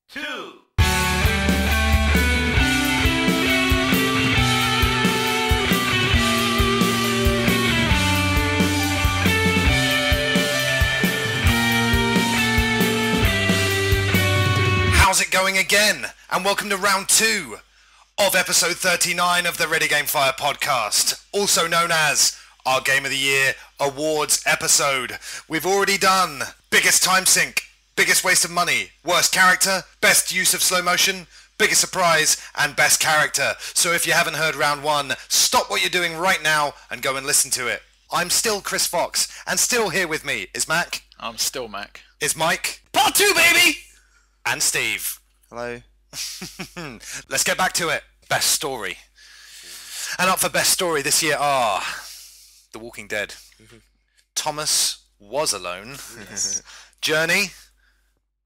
two. How's it going again? And welcome to round 2 of episode 39 of the Ready Game Fire podcast, also known as our Game of the Year Awards episode. We've already done biggest time sink, biggest waste of money, worst character, best use of slow motion, biggest surprise, and best character. So if you haven't heard round 1, stop what you're doing right now and go and listen to it. I'm still Chris Fox, and still here with me is Mac. I'm still Mac. Is Mike. Part 2, baby! And Steve. Hello. Let's get back to it. Best story. And up for best story this year are The Walking Dead. Thomas Was Alone. Yes. Journey.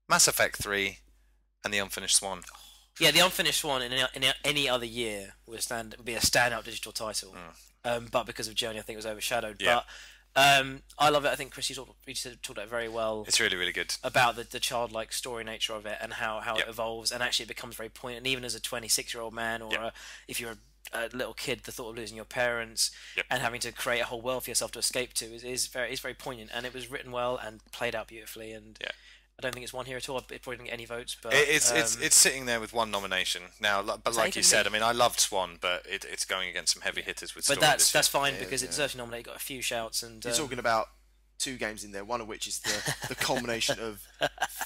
Mass Effect 3. And The Unfinished Swan. Yeah, The Unfinished Swan in any other year would be a standout digital title. But because of Journey, I think it was overshadowed. Yeah. But I love it. I think Chris, you talked about it very well. It's really, really good. About the childlike story nature of it and how Yep. it evolves, and actually it becomes very poignant. And even as a 26-year-old man, or Yep. if you're a little kid, the thought of losing your parents Yep. and having to create a whole world for yourself to escape to is very poignant. And it was written well and played out beautifully. And Yeah. I don't think it's won here at all. It probably didn't get any votes, but It's sitting there with one nomination now. But like you said, I mean, I loved Swan, but it's going against some heavy hitters with. But story that's this year. fine Yeah, because it yeah. deserves to nominate. Got a few shouts, and You're talking about 2 games in there, one of which is the culmination of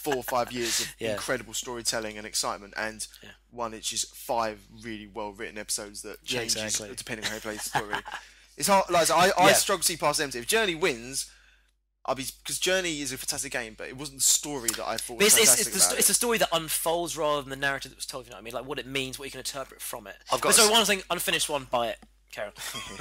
4 or 5 years of Yeah. incredible storytelling and excitement, and one which is 5 really well written episodes that changes exactly. depending on how you play the story. It's hard. Like, I Yeah. struggle to see past empty. If Journey wins, because Journey is a fantastic game, but it wasn't the story that I thought But was it's fantastic about it's a story that unfolds rather than the narrative that was told. You know what I mean? Like what it means, what you can interpret from it. I've got But so s- one thing, Unfinished One, buy it, Karen.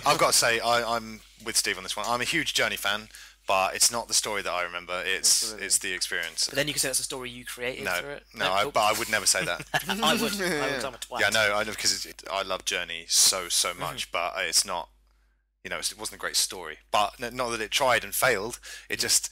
I've got to say, I'm with Steve on this one. I'm a huge Journey fan, but it's not the story that I remember. Absolutely. It's the experience. But then you can say that's a story you created No, through it. no, Cool. but I would never say that. I would. I'm a twat. Yeah, no, I know because I love Journey so much, but it's not. You know, it wasn't a great story. But not that it tried and failed. It just.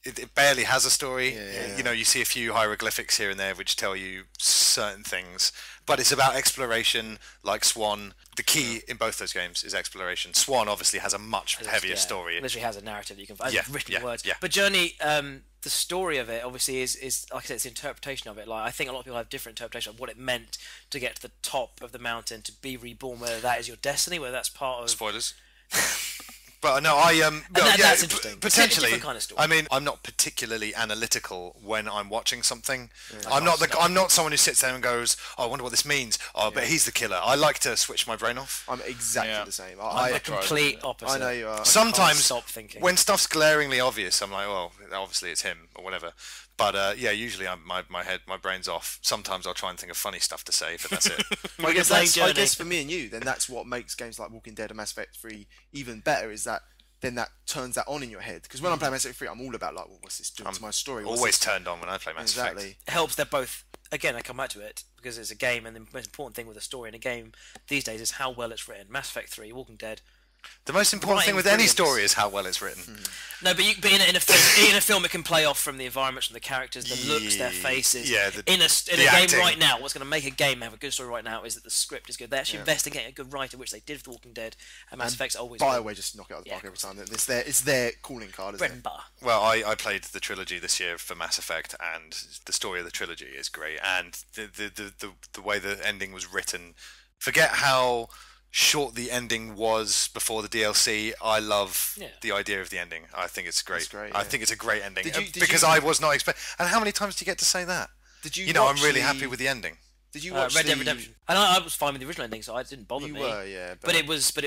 It barely has a story. Yeah. You know, you see a few hieroglyphics here and there which tell you certain things, but it's about exploration, like Swan. The key in both those games is exploration. Swan obviously has a much heavier story. Literally has a narrative that you can Yeah, written yeah, words. yeah. But Journey, the story of it obviously is like I said, it's the interpretation of it. Like I think a lot of people have different interpretation of what it meant to get to the top of the mountain, to be reborn, whether that is your destiny, whether that's part of Spoilers. But no, that's interesting. It's a Potentially, different kind of story. I mean, I'm not particularly analytical when I'm watching something. Yeah. I'm not someone who sits there and goes, "Oh, I wonder what this means." Oh, but he's the killer. I like to switch my brain off. I'm exactly Yeah. the same. I'm I the complete opposite. I know you are. Sometimes stop thinking. when stuff's glaringly obvious, I'm like, "Well, obviously it's him or whatever." But usually my brain's off. Sometimes I'll try and think of funny stuff to say, but that's it. I guess, playing I Journey. guess for me and you, then that's what makes games like Walking Dead and Mass Effect 3 even better, is that then that turns that on in your head. Because when I'm playing Mass Effect 3, I'm all about like, well, what's this doing to my story? What's Always this- turned on when I play Mass Exactly. Effect. It helps. They're both. Again, I come back to it because it's a game, and the most important thing with a story in a game these days is how well it's written. Mass Effect 3, Walking Dead. The most important thing with Writing any brilliance. story is how well it's written. No, but in a film, it can play off from the environments, from the characters, the looks, their faces. Yeah, in a the game acting. right now, what's going to make a game have a good story right now is that the script is good. They're actually investigating a good writer, which they did for The Walking Dead, and Mass Effect's always good. BioWare just knock it out of the park every time. It's their calling card, bread isn't and it? butter. Well, I played the trilogy this year for Mass Effect, and the story of the trilogy is great. And the way the ending was written, forget how short the ending was before the DLC. I love the idea of the ending. I think it's great. It's great, I yeah. think it's a great ending Did because you- I was not expecting. And how many times do you get to say that? Did you? You know, I'm watch really the- happy with the ending. Did you watch Red Dead the- Redemption, and I was fine with the original ending, so it didn't bother You me. were, yeah. But it was just. But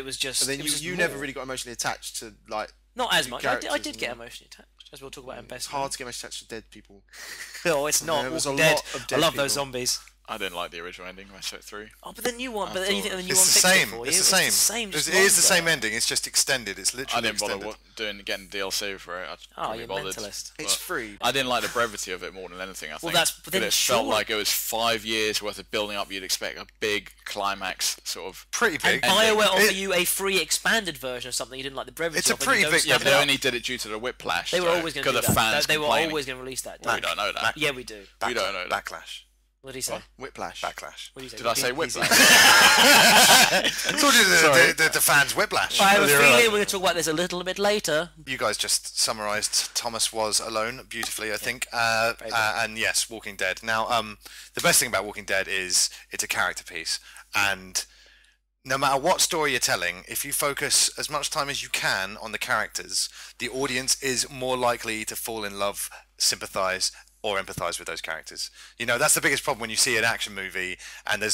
then it was just you never more. really got emotionally attached to like. Not as two much. I characters did get and- emotionally attached, as we'll talk about in best. It's hard to get emotionally attached to dead people. Oh, it's not. There was Walking a Dead. lot of I dead love those people. zombies. I didn't like the original ending, Mass Effect 3. Oh, but the new one. I But then you thought- think the new It's one the fixed same. it for you. It's the It's same. the same. It just is the same longer. ending. It's just extended. It's I literally didn't bother extended. getting DLC for it. I Oh, couldn't be you're bothered. mentalist. It's But free. I didn't like the brevity of it more than anything. I think. that's- but then it felt sure. like it was 5 years worth of building up. You'd expect a big climax, sort of. Pretty And big. BioWare offer It- you a free expanded version of something you didn't like the brevity It's a of, and you pretty don't big- step Yeah, it but they up. only did it due to the whiplash. They were though, always going to do because of that. fans They were complaining. always going to release that. We don't know that. Yeah, we do. We don't know that. Backlash. What did he say? Whiplash. Backlash. What did he say? Did I say whiplash? Told you the fans whiplash. I have a You're feeling right. we're going to talk about this a little bit later. You guys just summarised Thomas Was Alone beautifully, I think. And yes, Walking Dead. Now, the best thing about Walking Dead is it's a character piece. And no matter what story you're telling, if you focus as much time as you can on the characters, the audience is more likely to fall in love, sympathise, or empathise with those characters. You know, that's the biggest problem when you see an action movie and they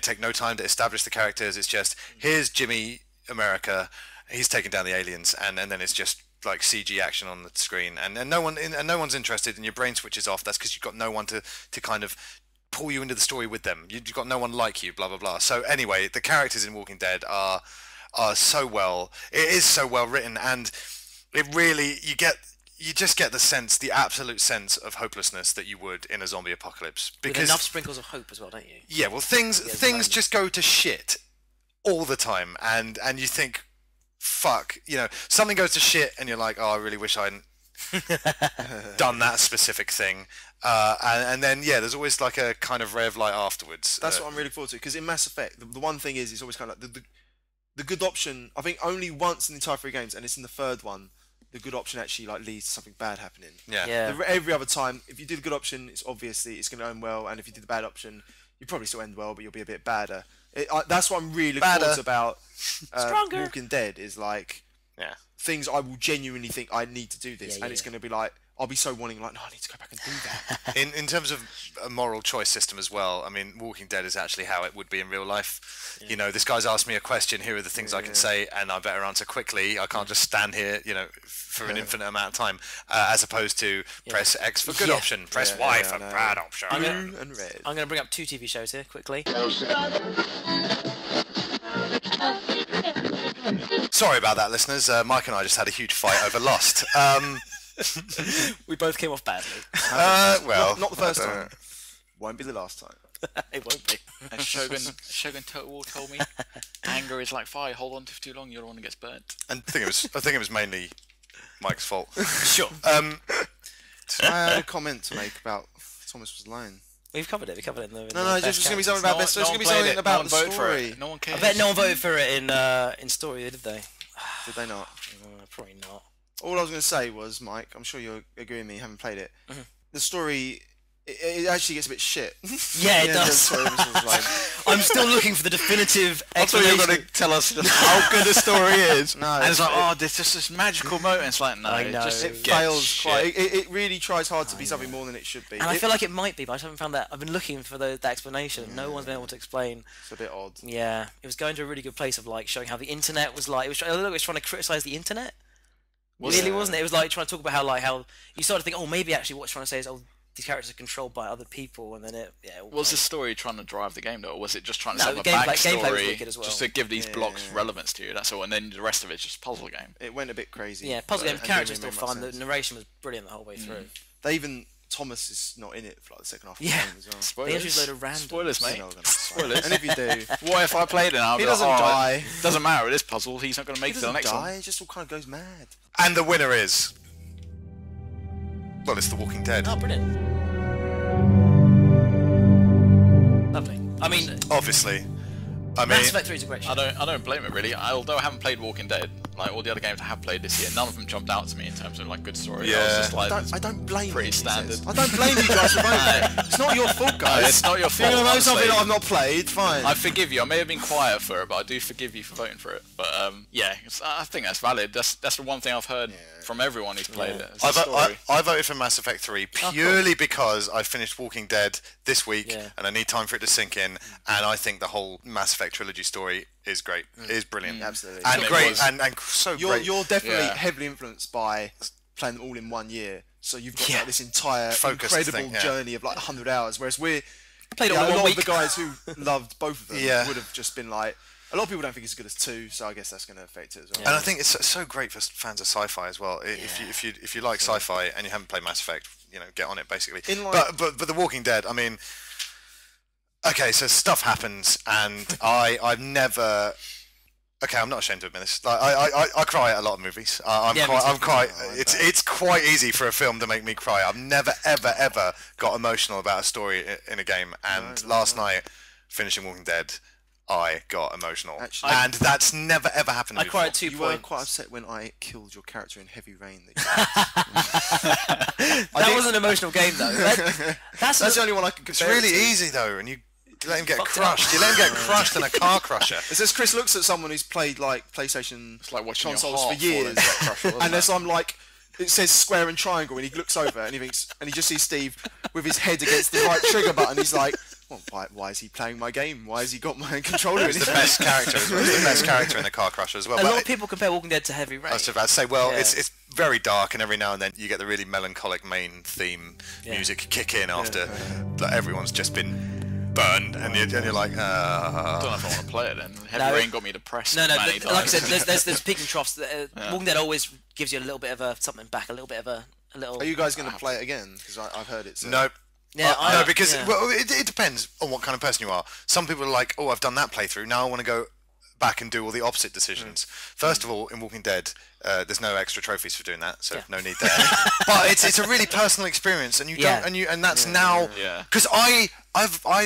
take no time to establish the characters. It's just, here's Jimmy America, he's taking down the aliens, and then it's just like CG action on the screen, and no one's interested, and your brain switches off. That's because you've got no one to kind of pull you into the story with them. You've got no one like you, blah blah blah. So anyway, the characters in Walking Dead are so well. It is so well written, and it really you just get the absolute sense of hopelessness that you would in a zombie apocalypse. With enough sprinkles of hope as well, don't you? Yeah, well, things just go to shit all the time, and you think, fuck, you know, something goes to shit, and you're like, oh, I really wish I hadn't done that specific thing, and then there's always like a kind of ray of light afterwards. That's what I'm really forward to, because in Mass Effect, the one thing is, it's always kind of like the good option. I think only once in the entire 3 games, and it's in the 3rd one, the good option actually like leads to something bad happening. Yeah. Every other time, if you do the good option, it's obviously it's going to end well, and if you do the bad option, you probably still end well, but you'll be a bit badder. That's what I'm really looking forward to about Walking Dead, is like things I will genuinely think I need to do this, and it's going to be like, I'll be so wanting, like, no, I need to go back and do that. In terms of a moral choice system as well, I mean, Walking Dead is actually how it would be in real life. You know, this guy's asked me a question, here are the things I can say, and I better answer quickly. I can't just stand here, you know, for an infinite amount of time, as opposed to press X for good option, press Y for bad option. Blue and red. I'm going to bring up 2 TV shows here quickly. Sorry about that, listeners. Mike and I just had a huge fight over Lost. We both came off badly. Well, not the first time. Won't be the last time. It won't be. As Shogun Total War told me, anger is like fire. Hold on to it for too long, you're the one that gets burnt. And I think it was mainly Mike's fault. Sure. So I had a comment to make about Thomas Was Alone. We've covered it. We covered it in the. No, it's just going to be something about best. It's going to be something about the story. No one cares. I bet no one voted for it in story, did they? Did they not? Probably not. All I was going to say was, Mike, I'm sure you'll agree with me, having played it. The story, it actually gets a bit shit. Yeah, it does. I'm still looking for the definitive explanation. You're going to tell us how good the story is. No, and it's like, oh, there's just this magical moment. It's like, no, I know. it fails quite. It really tries hard to be something more than it should be. And I feel like it might be, but I just haven't found that. I've been looking for that explanation. No one's been able to explain. It's a bit odd. Yeah, it was going to a really good place of like showing how the internet was like. It was trying to criticize the internet. Really, wasn't it? It was like trying to talk about how you started to think, oh, maybe actually what it's trying to say is, oh, these characters are controlled by other people, and then was the story trying to drive the game though, or was it just trying to No, have a the gameplay was backstory wicked as well. just to give these blocks relevance to you? That's all, and then the rest of it's just puzzle game. It went a bit crazy. Yeah, puzzle game. and Characters didn't still really make fun. much The sense. narration was brilliant the whole way through. Thomas is not in it for like the second half of Yeah. the game as well. Spoilers. They introduced a load of random. Spoilers, mate. You're not gonna Spoilers. And if you do, What if I played it and I'll he be like, doesn't die. doesn't matter with this puzzle, he's not going to He make it to the doesn't next die. one. He just all kind of goes mad. And the winner is, well, it's The Walking Dead. Oh, brilliant. Lovely. I mean, Obviously. I mean, Mass Effect 3 is a great show. I don't blame it really. Although I haven't played Walking Dead, like all the other games I have played this year, none of them jumped out to me in terms of like good story. I was Yeah. just like, I don't blame pretty him, he standard. says. I don't blame you guys for voting. It's not your fault, guys. it's not your If you're fault. gonna vote something honestly. that I've not played, fine. I forgive you. I may have been quiet for it, but I do forgive you for voting for it. But I think that's valid. That's the one thing I've heard from everyone who's played it. It's the story. I voted for Mass Effect 3 purely because I finished Walking Dead this week and I need time for it to sink in, and I think the whole Mass Effect trilogy story is great. It is brilliant. Absolutely. And It great, was. and so great. You're definitely Yeah. heavily influenced by playing them all in 1 year. So you've got like, this entire Focused incredible thing, yeah. journey of like 100 hours, whereas we're Played it a all in lot one of the week. guys who loved both of them Yeah. would have just been like, a lot of people don't think it's as good as 2, so I guess that's going to affect it as well. And I think it's so great for fans of sci-fi as well. If you like sci-fi and you haven't played Mass Effect, get on it basically. But The Walking Dead, I mean, okay, so stuff happens, and I've never Okay, I'm not ashamed to admit this. Like, I cry at a lot of movies. I'm quite. It's quite easy for a film to make me cry. I've never ever got emotional about a story in a game. And last night, finishing Walking Dead, I got emotional. Actually, and that's never ever happened to me. I cried at 2 points. You were quite upset when I killed your character in Heavy Rain. That was an emotional game though. That's the only one I can compare. It's really easy though, and you let him get crushed. You let him get crushed in a car crusher. It says Chris looks at someone who's played like PlayStation consoles for years, and there's some like it says square and triangle, and he looks over and he thinks, and he just sees Steve with his head against the right trigger button. He's like, well, why is he playing my game? Why has he got my controller? He's the best character. He's the best character in the car crusher as well. A lot of people compare Walking Dead to Heavy Rain. I was about to say, well, it's very dark, and every now and then you get the really melancholic main theme music kick in after everyone's just been burned, and you're like, I don't know if I want to play it then. Heavy Rain got me depressed. No, like I said, there's peak and troughs. Walking Dead always gives you a little bit of something back, a little bit of a little. Are you guys going to play it again? Because I've heard it's. Nope. Yeah, no, because well, it depends on what kind of person you are. Some people are like, oh, I've done that playthrough, now I want to go back and do all the opposite decisions. First of all, in Walking Dead, there's no extra trophies for doing that, so no need there. But it's a really personal experience, and you don't, and that's now because I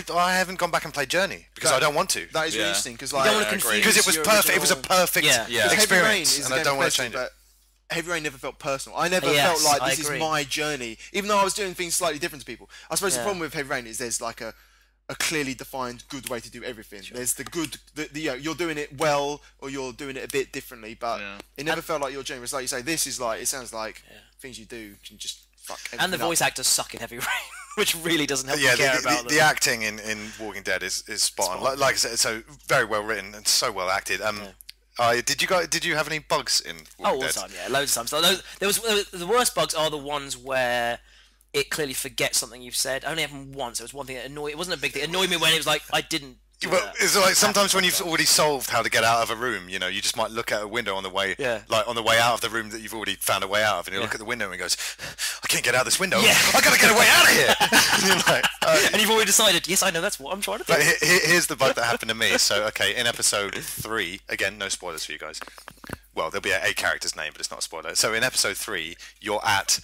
haven't gone back and played Journey because I don't want to. That is really interesting because like because it was perfect. It was a perfect experience, and I don't want to change it. Heavy Rain never felt personal. I never felt like this is my journey, even though I was doing things slightly different to people. I suppose the problem with Heavy Rain is there's like a clearly defined good way to do everything. Sure. There's the good, you're doing it well or you're doing it a bit differently, but it never felt like your journey. It's like you say, this is like, it sounds like things you do can just fuck everything And the voice actors suck in Heavy Rain, which really doesn't help you care about them. The acting in Walking Dead is spot on. Like I said, so very well written and so well acted. Did you have any bugs in Walking Dead? All the time, loads of times. The worst bugs are the ones where it clearly forgets something you've said. I only happened once. It was one thing that annoyed. It wasn't a big thing. It annoyed me when it was like I didn't. It's like sometimes when you've already solved how to get out of a room, you just might look at a window on the way, like on the way out of the room that you've already found a way out of, and you look at the window and goes, "I can't get out of this window. I gotta get a way out of here." And you're like, and you've already decided. Yes, I know that's what I'm trying to do. But here's the bug that happened to me. So in episode 3, again, no spoilers for you guys. Well, there'll be a character's name, but it's not a spoiler. So in episode 3, you're at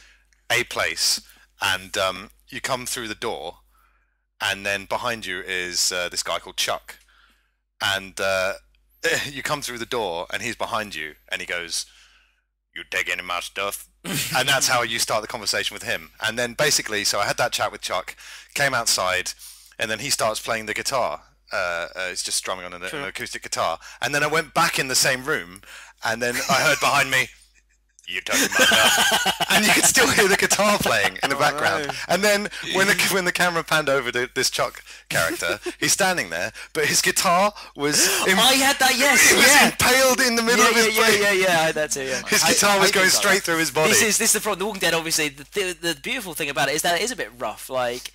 a place, and you come through the door. And then behind you is this guy called Chuck, and you come through the door, and he's behind you, and he goes, "You take any of my stuff?" And that's how you start the conversation with him. And then basically, so I had that chat with Chuck, came outside, and then he starts playing the guitar. It's just strumming on an acoustic guitar. And then I went back in the same room, and then I heard behind me, "You're talking about that," and you could still hear the guitar playing in the background. No. And then when the camera panned over to this Chuck character, he's standing there, but his guitar was. I had that. Yes, it was impaled in the middle of his brain. Yeah. I had that too. Yeah. His guitar was going straight through his body. This is the problem. The Walking Dead, obviously, the beautiful thing about it is that it is a bit rough. Like.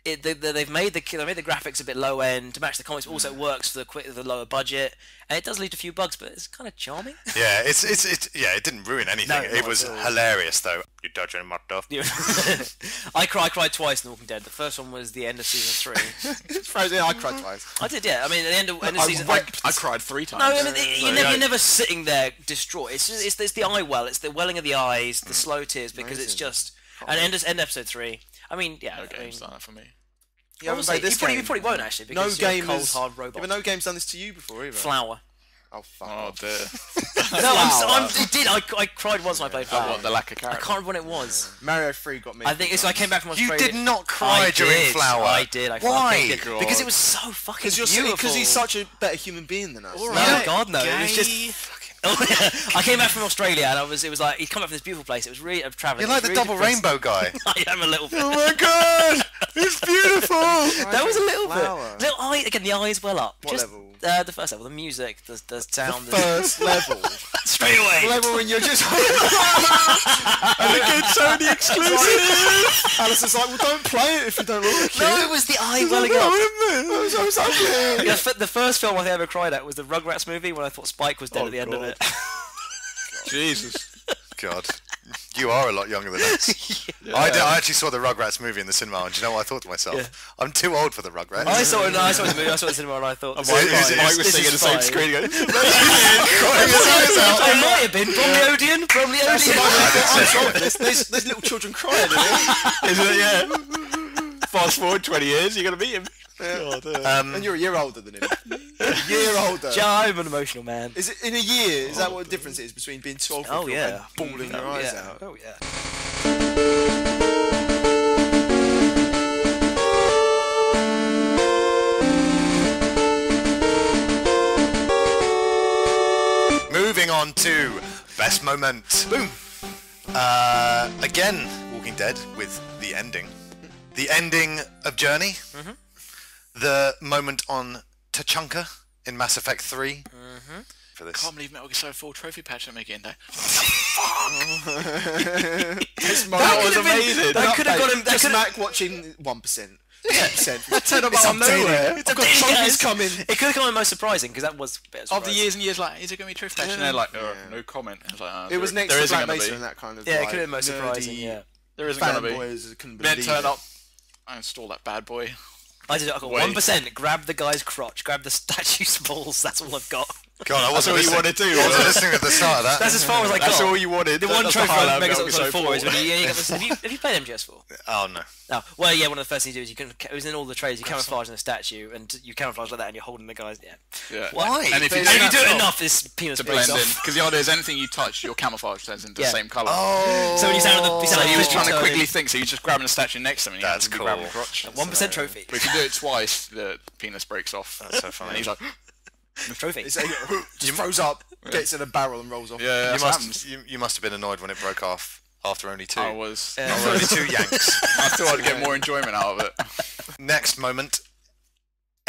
They've made the graphics a bit low end to match the comics. But also works for the lower budget, and it does lead to a few bugs, but it's kind of charming. Yeah, it didn't ruin anything. It was hilarious though. You touching my stuff? I cried twice in The Walking Dead. The first one was the end of season 3. I cried twice. I did, yeah. I mean, at the end of season, I cried 3 times. No, I mean, you're never sitting there distraught. It's the eye well. It's the welling of the eyes, the slow tears, because it's just. And end episode 3. I mean, yeah. No game's done that for me. You probably won't actually, because you're a cold, hard robot. Yeah, but no game's done this to you before either. Flower. Oh, fuck. Oh, dear. It did. I cried once when I played Flower. What, the lack of character? I can't remember what it was. Mario 3 got me. I think so. I came back from Australia. You did not cry during Flower. I did. Why? Because it was so fucking beautiful. Because he's such a better human being than us. No, God, no. It was just. I came back from Australia and it was like he'd come up from this beautiful place. It was really travelling. You're like the double rainbow guy. I am a little bit. Oh my god, it's beautiful. That was a little bit. Little eye again. The eyes well up. What level? The first level. The music. The sound. The first level. Straight away. Level when you're just. And again, Sony exclusive. Alice like, well, don't play it if you don't like it. No, it was the eye welling up. It The first film I ever cried at was the Rugrats movie when I thought Spike was dead at the end of it. Jesus. God, you are a lot younger than us. I actually saw the Rugrats movie in the cinema, and do you know what I thought to myself? I'm too old for the Rugrats. I saw the movie. I saw it in the cinema, and I thought, Mike was singing the same screen. Going, it might have been Bromley Odeon. There's little children crying in it. Isn't it? Yeah. Fast forward 20 years, you're going to meet him. And you're a year older than him. A year older. Yeah, I'm an emotional man. Is it in a year? Is that what the difference is between being too old for a film and bawling your eyes out? Oh yeah. Moving on to best moment. Boom. Again, Walking Dead with the ending. The ending of Journey. Mm-hmm. The moment on Tachanka in Mass Effect 3. Mm-hmm. For this. I can't believe Metal Gear Solid 4 trophy patch at making that. That was amazing. That could have got him. Just Mac watching 1%. 10%. 10 of out of nowhere. I've got trophies coming. It could have come in most surprising because that was a bit of After years and years, like, is it going to be trophy patch? And they're like, no comment. I was like, it was next to Black Mesa and that kind of. Yeah, it could have been most surprising. Yeah, there isn't going to be. Then turn up. I install that bad boy. I did it. I got 1%. Grab the guy's crotch. Grab the statue's balls. That's all I've got. God, I wasn't what you wanted to do. I wasn't listening at the start of that. That's as far as I got. That's all you wanted. The one trophy on Mega Solid 4 is when have you played MGS4? Oh no. No. Well, yeah. One of the first things you do is it was in all the trailers. You camouflage in the statue, and you camouflage like that, and you're holding the guy's. Yeah. Why? And if you do it enough, this penis breaks off. Because the idea is anything you touch, your camouflage turns into the same colour. Oh. So when you sound on the, he was trying to quickly think, so you're just grabbing a statue next to him. And That's cool. Grabbing the crotch. 1% trophy. But if you do it twice, the penis breaks off. That's so funny. And he's like, trophy. Just throws up, gets in a barrel and rolls off. Yeah, you must have been annoyed when it broke off after only 2. I was. Only 2 yanks. I thought I'd get more enjoyment out of it. Next moment.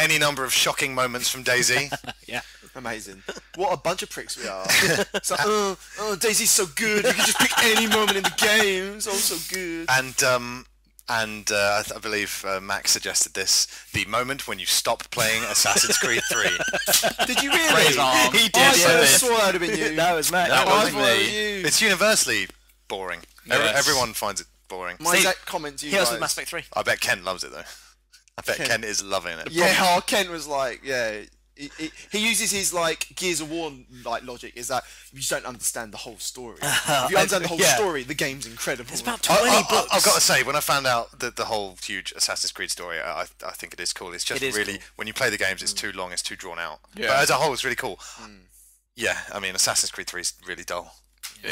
Any number of shocking moments from DayZ. Yeah. Amazing. What a bunch of pricks we are. It's like, oh, DayZ's so good. You can just pick any moment in the game. It's all so good. And I believe Max suggested this, the moment when you stop playing Assassin's Creed 3. Did you really? He did. I swore that would have been you. That was Max. That wasn't me. It's universally boring. Yes. Everyone finds it boring. My exact comment to you guys. With Mass Effect 3. I bet Kent loves it though. I bet Kent is loving it. Yeah, Kent was like, yeah. He uses his like Gears of War like logic is that you just don't understand the whole story. If you understand the whole story, the game's incredible. It's about 20 books. I've got to say, when I found out the whole huge Assassin's Creed story, I think it is cool. It's just really cool. When you play the games, it's too long, it's too drawn out. Yeah. But as a whole, it's really cool. Yeah, I mean, Assassin's Creed 3 is really dull.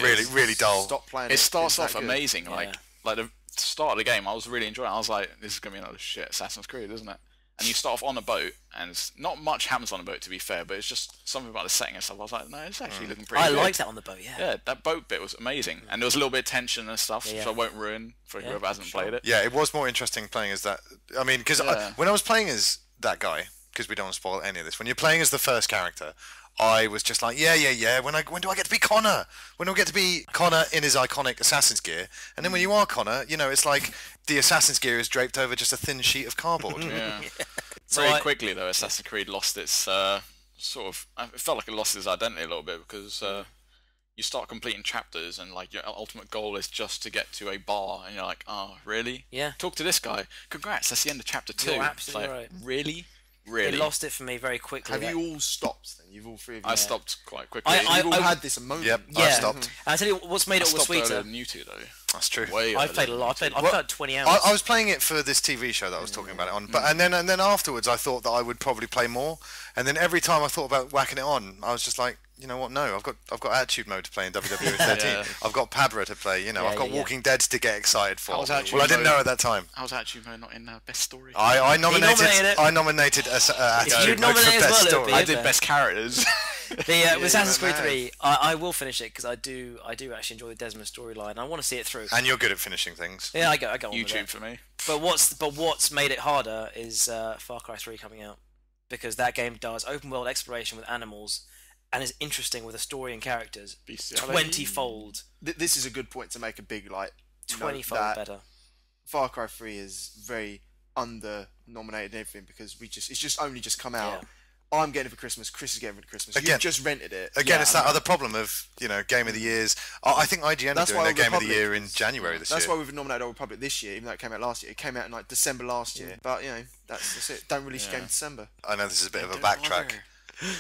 Really dull. Stop playing. It starts off amazing, like the start of the game. I was really enjoying it. I was like, this is gonna be another shit Assassin's Creed, isn't it? And you start off on a boat, and not much happens on a boat, to be fair, but it's just something about the setting and stuff. I was like, no, it's actually looking pretty good. I liked that on the boat, yeah. Yeah, that boat bit was amazing. And there was a little bit of tension and stuff, which I won't ruin for whoever hasn't played it. Yeah, it was more interesting playing as that. I mean, because when I was playing as that guy, because we don't want to spoil any of this, when you're playing as the first character, I was just like, yeah. When do I get to be Connor? When do I get to be Connor in his iconic Assassin's gear? And then when you are Connor, you know, it's like the Assassin's gear is draped over just a thin sheet of cardboard. Yeah. Very quickly, though, Assassin's Creed lost its sort of... It felt like it lost its identity a little bit because you start completing chapters and like your ultimate goal is just to get to a bar and you're like, oh, really? Yeah. Talk to this guy. Congrats, that's the end of chapter 2. You're absolutely right. Really? It lost it for me very quickly. Have you all stopped then? You've all three of you. I stopped quite quickly. You've all had this moment. Yep, I've stopped. And I tell you what's made it all sweeter. Than you two, though. That's true. I've played a lot. I've played 20 hours. I was playing it for this TV show that I was talking about it on, but and then afterwards I thought that I would probably play more, and then every time I thought about whacking it on, I was just like, you know what? No, I've got Attitude Mode to play in WWE 13. I've got Pabra to play. You know, I've got Walking Dead to get excited for. Well, I didn't know at that time. How's Attitude Mode not in Best Story? I nominated Attitude Mode for Best Story. I did Best Characters. With Assassin's Creed 3, I will finish it because I do actually enjoy the Desmond storyline. I want to see it through. And you're good at finishing things. Yeah, I go on YouTube with it. for me. But what's made it harder is Far Cry 3 coming out, because that game does open world exploration with animals and is interesting with a story and characters. 20-fold. This is a good point to make a big 20-fold better. Far Cry 3 is very under nominated and everything because it's just only just come out. I'm getting it for Christmas. Chris is getting it for Christmas. Again, You've just rented it. Again, it's that other problem of Game of the Years. I think IGN are doing their Game of the Year in January this year. That's why we've nominated Old Republic this year, even though it came out last year. It came out in like December last year. But that's it. Don't release your game in December. I know this is a bit of a backtrack,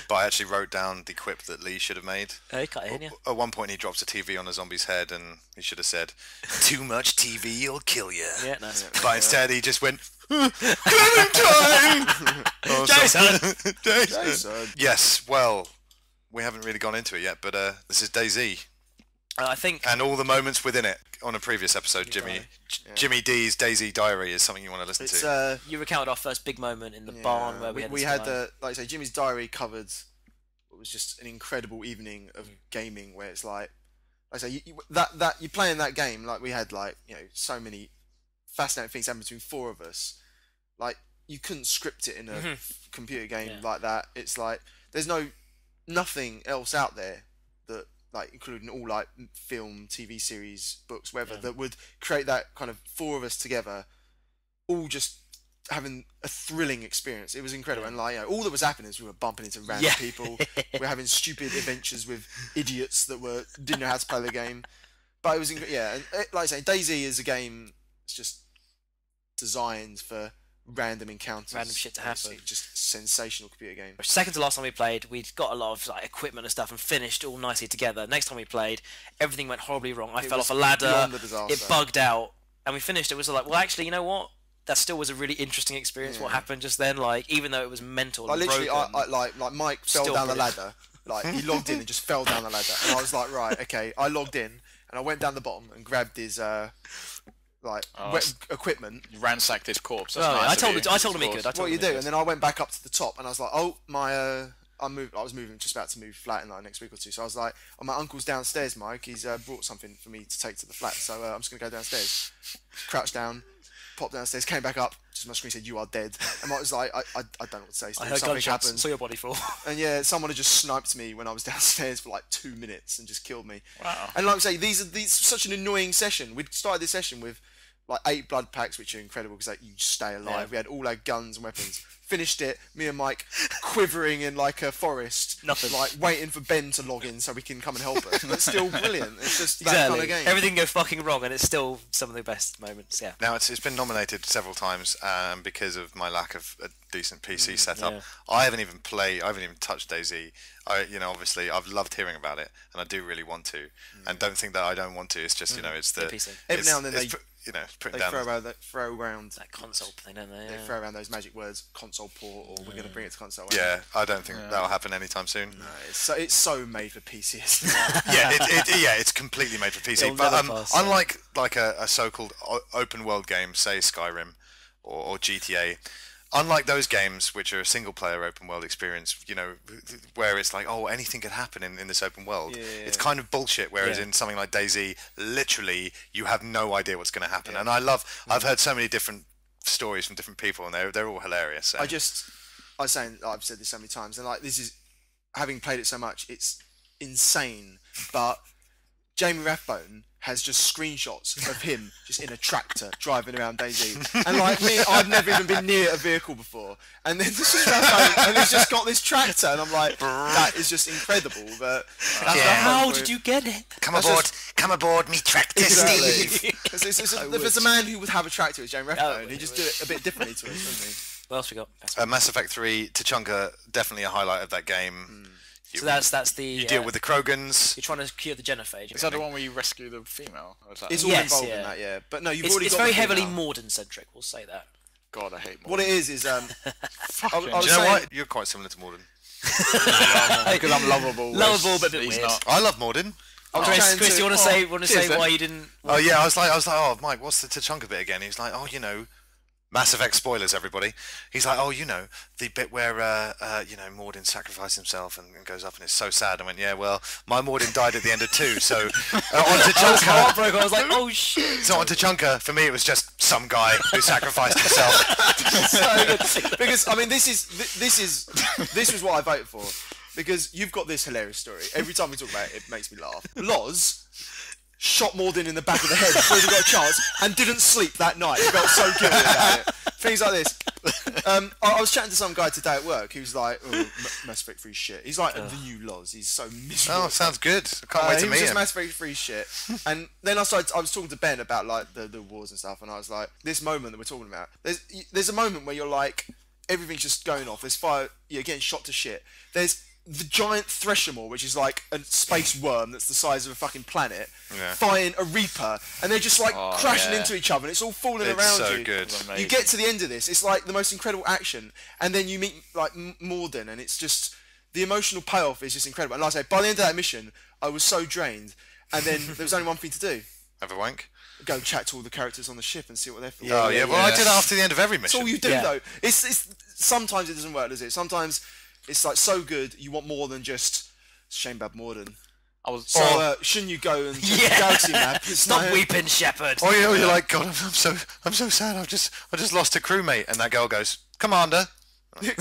but I actually wrote down the quip that Lee should have made. Oh, cut it in, yeah. At one point, he drops a TV on a zombie's head, and he should have said, "Too much TV will kill you." Yeah, nice. But instead, he just went, "Clementine!" Jason. Yes, well, we haven't really gone into it yet, but this is DayZ. I think, and all the moments within it. On a previous episode, Jimmy D's DayZ Diary is something you want to listen to. You recounted our first big moment in the barn where we had like I say, Jimmy's Diary covered what was just an incredible evening of gaming, where it's like I say, that you're playing that game, like we had so many fascinating things happen between four of us. Like you couldn't script it in a computer game like that. It's like there's nothing else out there that, like, including all like film, TV series, books, whatever, that would create that kind of four of us together, all just having a thrilling experience. It was incredible, and like all that was happening is we were bumping into random people. We were having stupid adventures with idiots that didn't know how to play the game. But it was and like I say, DayZ is a game that's just designed for random encounters, random shit to happen. Just sensational computer game. Second to last time we played, we'd got a lot of like equipment and stuff and finished all nicely together. Next time we played, everything went horribly wrong. I fell off a ladder, it bugged out, and we finished. It was like, well, actually, you know what? That still was a really interesting experience. What happened just then, like, even though it was mental, like, and literally, broken, like Mike fell down the ladder. Like he logged in and just fell down the ladder, and I was like, right, okay. I logged in and I went down the bottom and grabbed his equipment. You ransacked his corpse. That's nice. I told him he could. What you do, and then I went back up to the top, and I was like, oh my, I was just about to move flat in like next week or two. So I was like, oh, my uncle's downstairs, Mike. He's brought something for me to take to the flat. So I'm just gonna go downstairs. Crouched down, popped downstairs, came back up. Just my screen said, "You are dead." And I was like, I don't know what to say. I heard something happened. Saw your body fall. And someone had just sniped me when I was downstairs for like 2 minutes and just killed me. Wow. And like I say, these such an annoying session. We started this session with like 8 blood packs, which are incredible because you stay alive. Yeah. We had all our guns and weapons. Finished it, me and Mike quivering in like a forest, nothing, like waiting for Ben to log in so we can come and help us. But still brilliant. It's just that kind of game. Everything go fucking wrong, and it's still some of the best moments. Yeah. Now it's been nominated several times because of my lack of a decent PC setup. Yeah. I haven't even touched DayZ. Obviously I've loved hearing about it, and I do really want to, and don't think that I don't want to. It's just it's the PC. Every now and then they throw around that console thing, don't they? They throw around those magic words, console port, or we're going to bring it to console. Yeah, I don't think that'll happen anytime soon. No, it's so made for PC. It's completely made for PC. But unlike like a so-called open world game, say Skyrim or GTA. Unlike those games, which are a single-player open-world experience, where it's like, oh, anything could happen in this open world. It's kind of bullshit. Whereas in something like DayZ, literally, you have no idea what's going to happen. And I've heard so many different stories from different people, and they're all hilarious. So. I've said this so many times, and like this is, having played it so much, it's insane. But Jamie Rathbone has just screenshots of him just in a tractor driving around DayZ, and like me, I've never even been near a vehicle before, and then this is Rathbone, and he's just got this tractor, and I'm like, that is just incredible. But how did you get it? Come aboard, me tractor, Steve. If there's a man who would have a tractor, it's Jamie Rathbone. He'd just do it a bit differently to us, wouldn't he? What else we got? Mass Effect 3, Tachanka, definitely a highlight of that game. So that's the... You deal with the Krogans. You're trying to cure the genophage. Is that the one where you rescue the female? Or is that it's all involved in that, yeah. But no, it's very heavily Morden-centric, we'll say that. God, I hate Morden. What it is... Do you know what? You're quite similar to Morden. Because I'm lovable. Lovable, but a bit weird. Not. I love Morden. Chris, do you want to say why you didn't... Oh, yeah, I was like, oh, Mike, what's the Tachanka bit again? He was like, oh, Mass Effect spoilers, everybody. He's like, oh, the bit where, Morden sacrificed himself and goes up and it's so sad. I went, yeah, well, my Morden died at the end of 2, so on Tachanka. I was like, oh, shit. So on Tachanka, for me, it was just some guy who sacrificed himself. So good. Because, I mean, this was what I voted for. Because you've got this hilarious story. Every time we talk about it, it makes me laugh. Loz shot Morden in the back of the head before he got a chance and didn't sleep that night. He felt so guilty about it. things like this. I was chatting to some guy today at work who's like, Mass Effect 3 shit. He's like the new Loz. He's so miserable. Oh, sounds good. I can't wait to meet him. Mass Effect 3 shit. And then I was talking to Ben about like the wars and stuff, and I was like, this moment that we're talking about, there's a moment where you're like, everything's just going off. There's fire. You're getting shot to shit. There's the giant Threshermore, which is like a space worm that's the size of a fucking planet, fighting a Reaper, and they're just like crashing into each other, and it's all falling around so you. Good. You get to the end of this, it's like the most incredible action, and then you meet like Morden, and it's just the emotional payoff is just incredible. And like I say, by the end of that mission, I was so drained, and then there was only one thing to do: have a wank. Go chat to all the characters on the ship and see what they're feeling. Well, I did after the end of every mission. That's all you do, though. It's sometimes it doesn't work, does it? Sometimes it's like so good you want more than just shame about Morden. Shouldn't you go and check the galaxy map? Stop weeping, Shepard. Or you're like, God, I'm so sad. I just lost a crewmate, and that girl goes, Commander. Commander.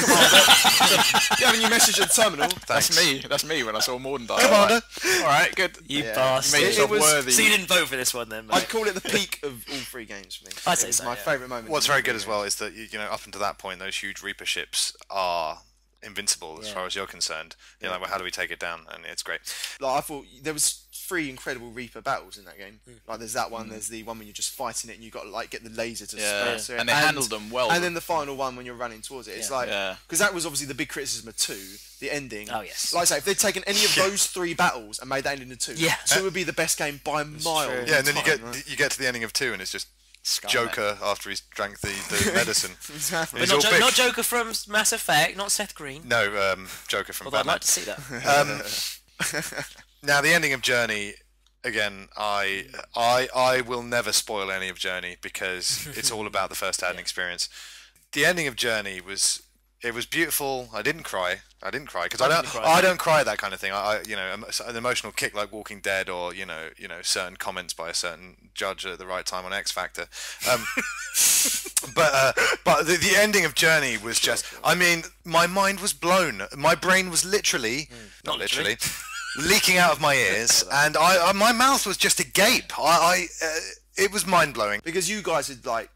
You have a new message at the terminal. Thanks. That's me when I saw Morden die. Commander. All right, good. You bastard. You made yourself worthy. So you didn't vote for this one then, mate? I'd call it the peak of all three games for me. I'd say so. My favourite moment. What's very good as well is that up until that point, those huge Reaper ships are invincible as far as you're concerned. You're like, well, how do we take it down? And it's great. Like I thought there was 3 incredible Reaper battles in that game. Like there's that one, there's the one when you're just fighting it and you got to like get the laser to disperse it. And they handled them well. And then the final one when you're running towards it. It's like because that was obviously the big criticism of 2, the ending. Oh yes. Like I say, if they'd taken any of those 3 battles and made that ending into 2, 2 would be the best game by miles. Yeah, and then you get to the ending of 2 and it's just Joker after he's drank the medicine. Exactly. But not Joker from Mass Effect, not Seth Green. No, Joker from Batman. I'd like to see that. Now the ending of Journey, again, I will never spoil any of Journey because it's all about the first-hand experience. The ending of Journey was beautiful. I didn't cry because I don't cry at that kind of thing. An emotional kick like Walking Dead or certain comments by a certain judge at the right time on X Factor. But the ending of Journey was just. I mean, my mind was blown. My brain was literally not literally. Leaking out of my ears, and my mouth was just agape. It was mind blowing because you guys had like.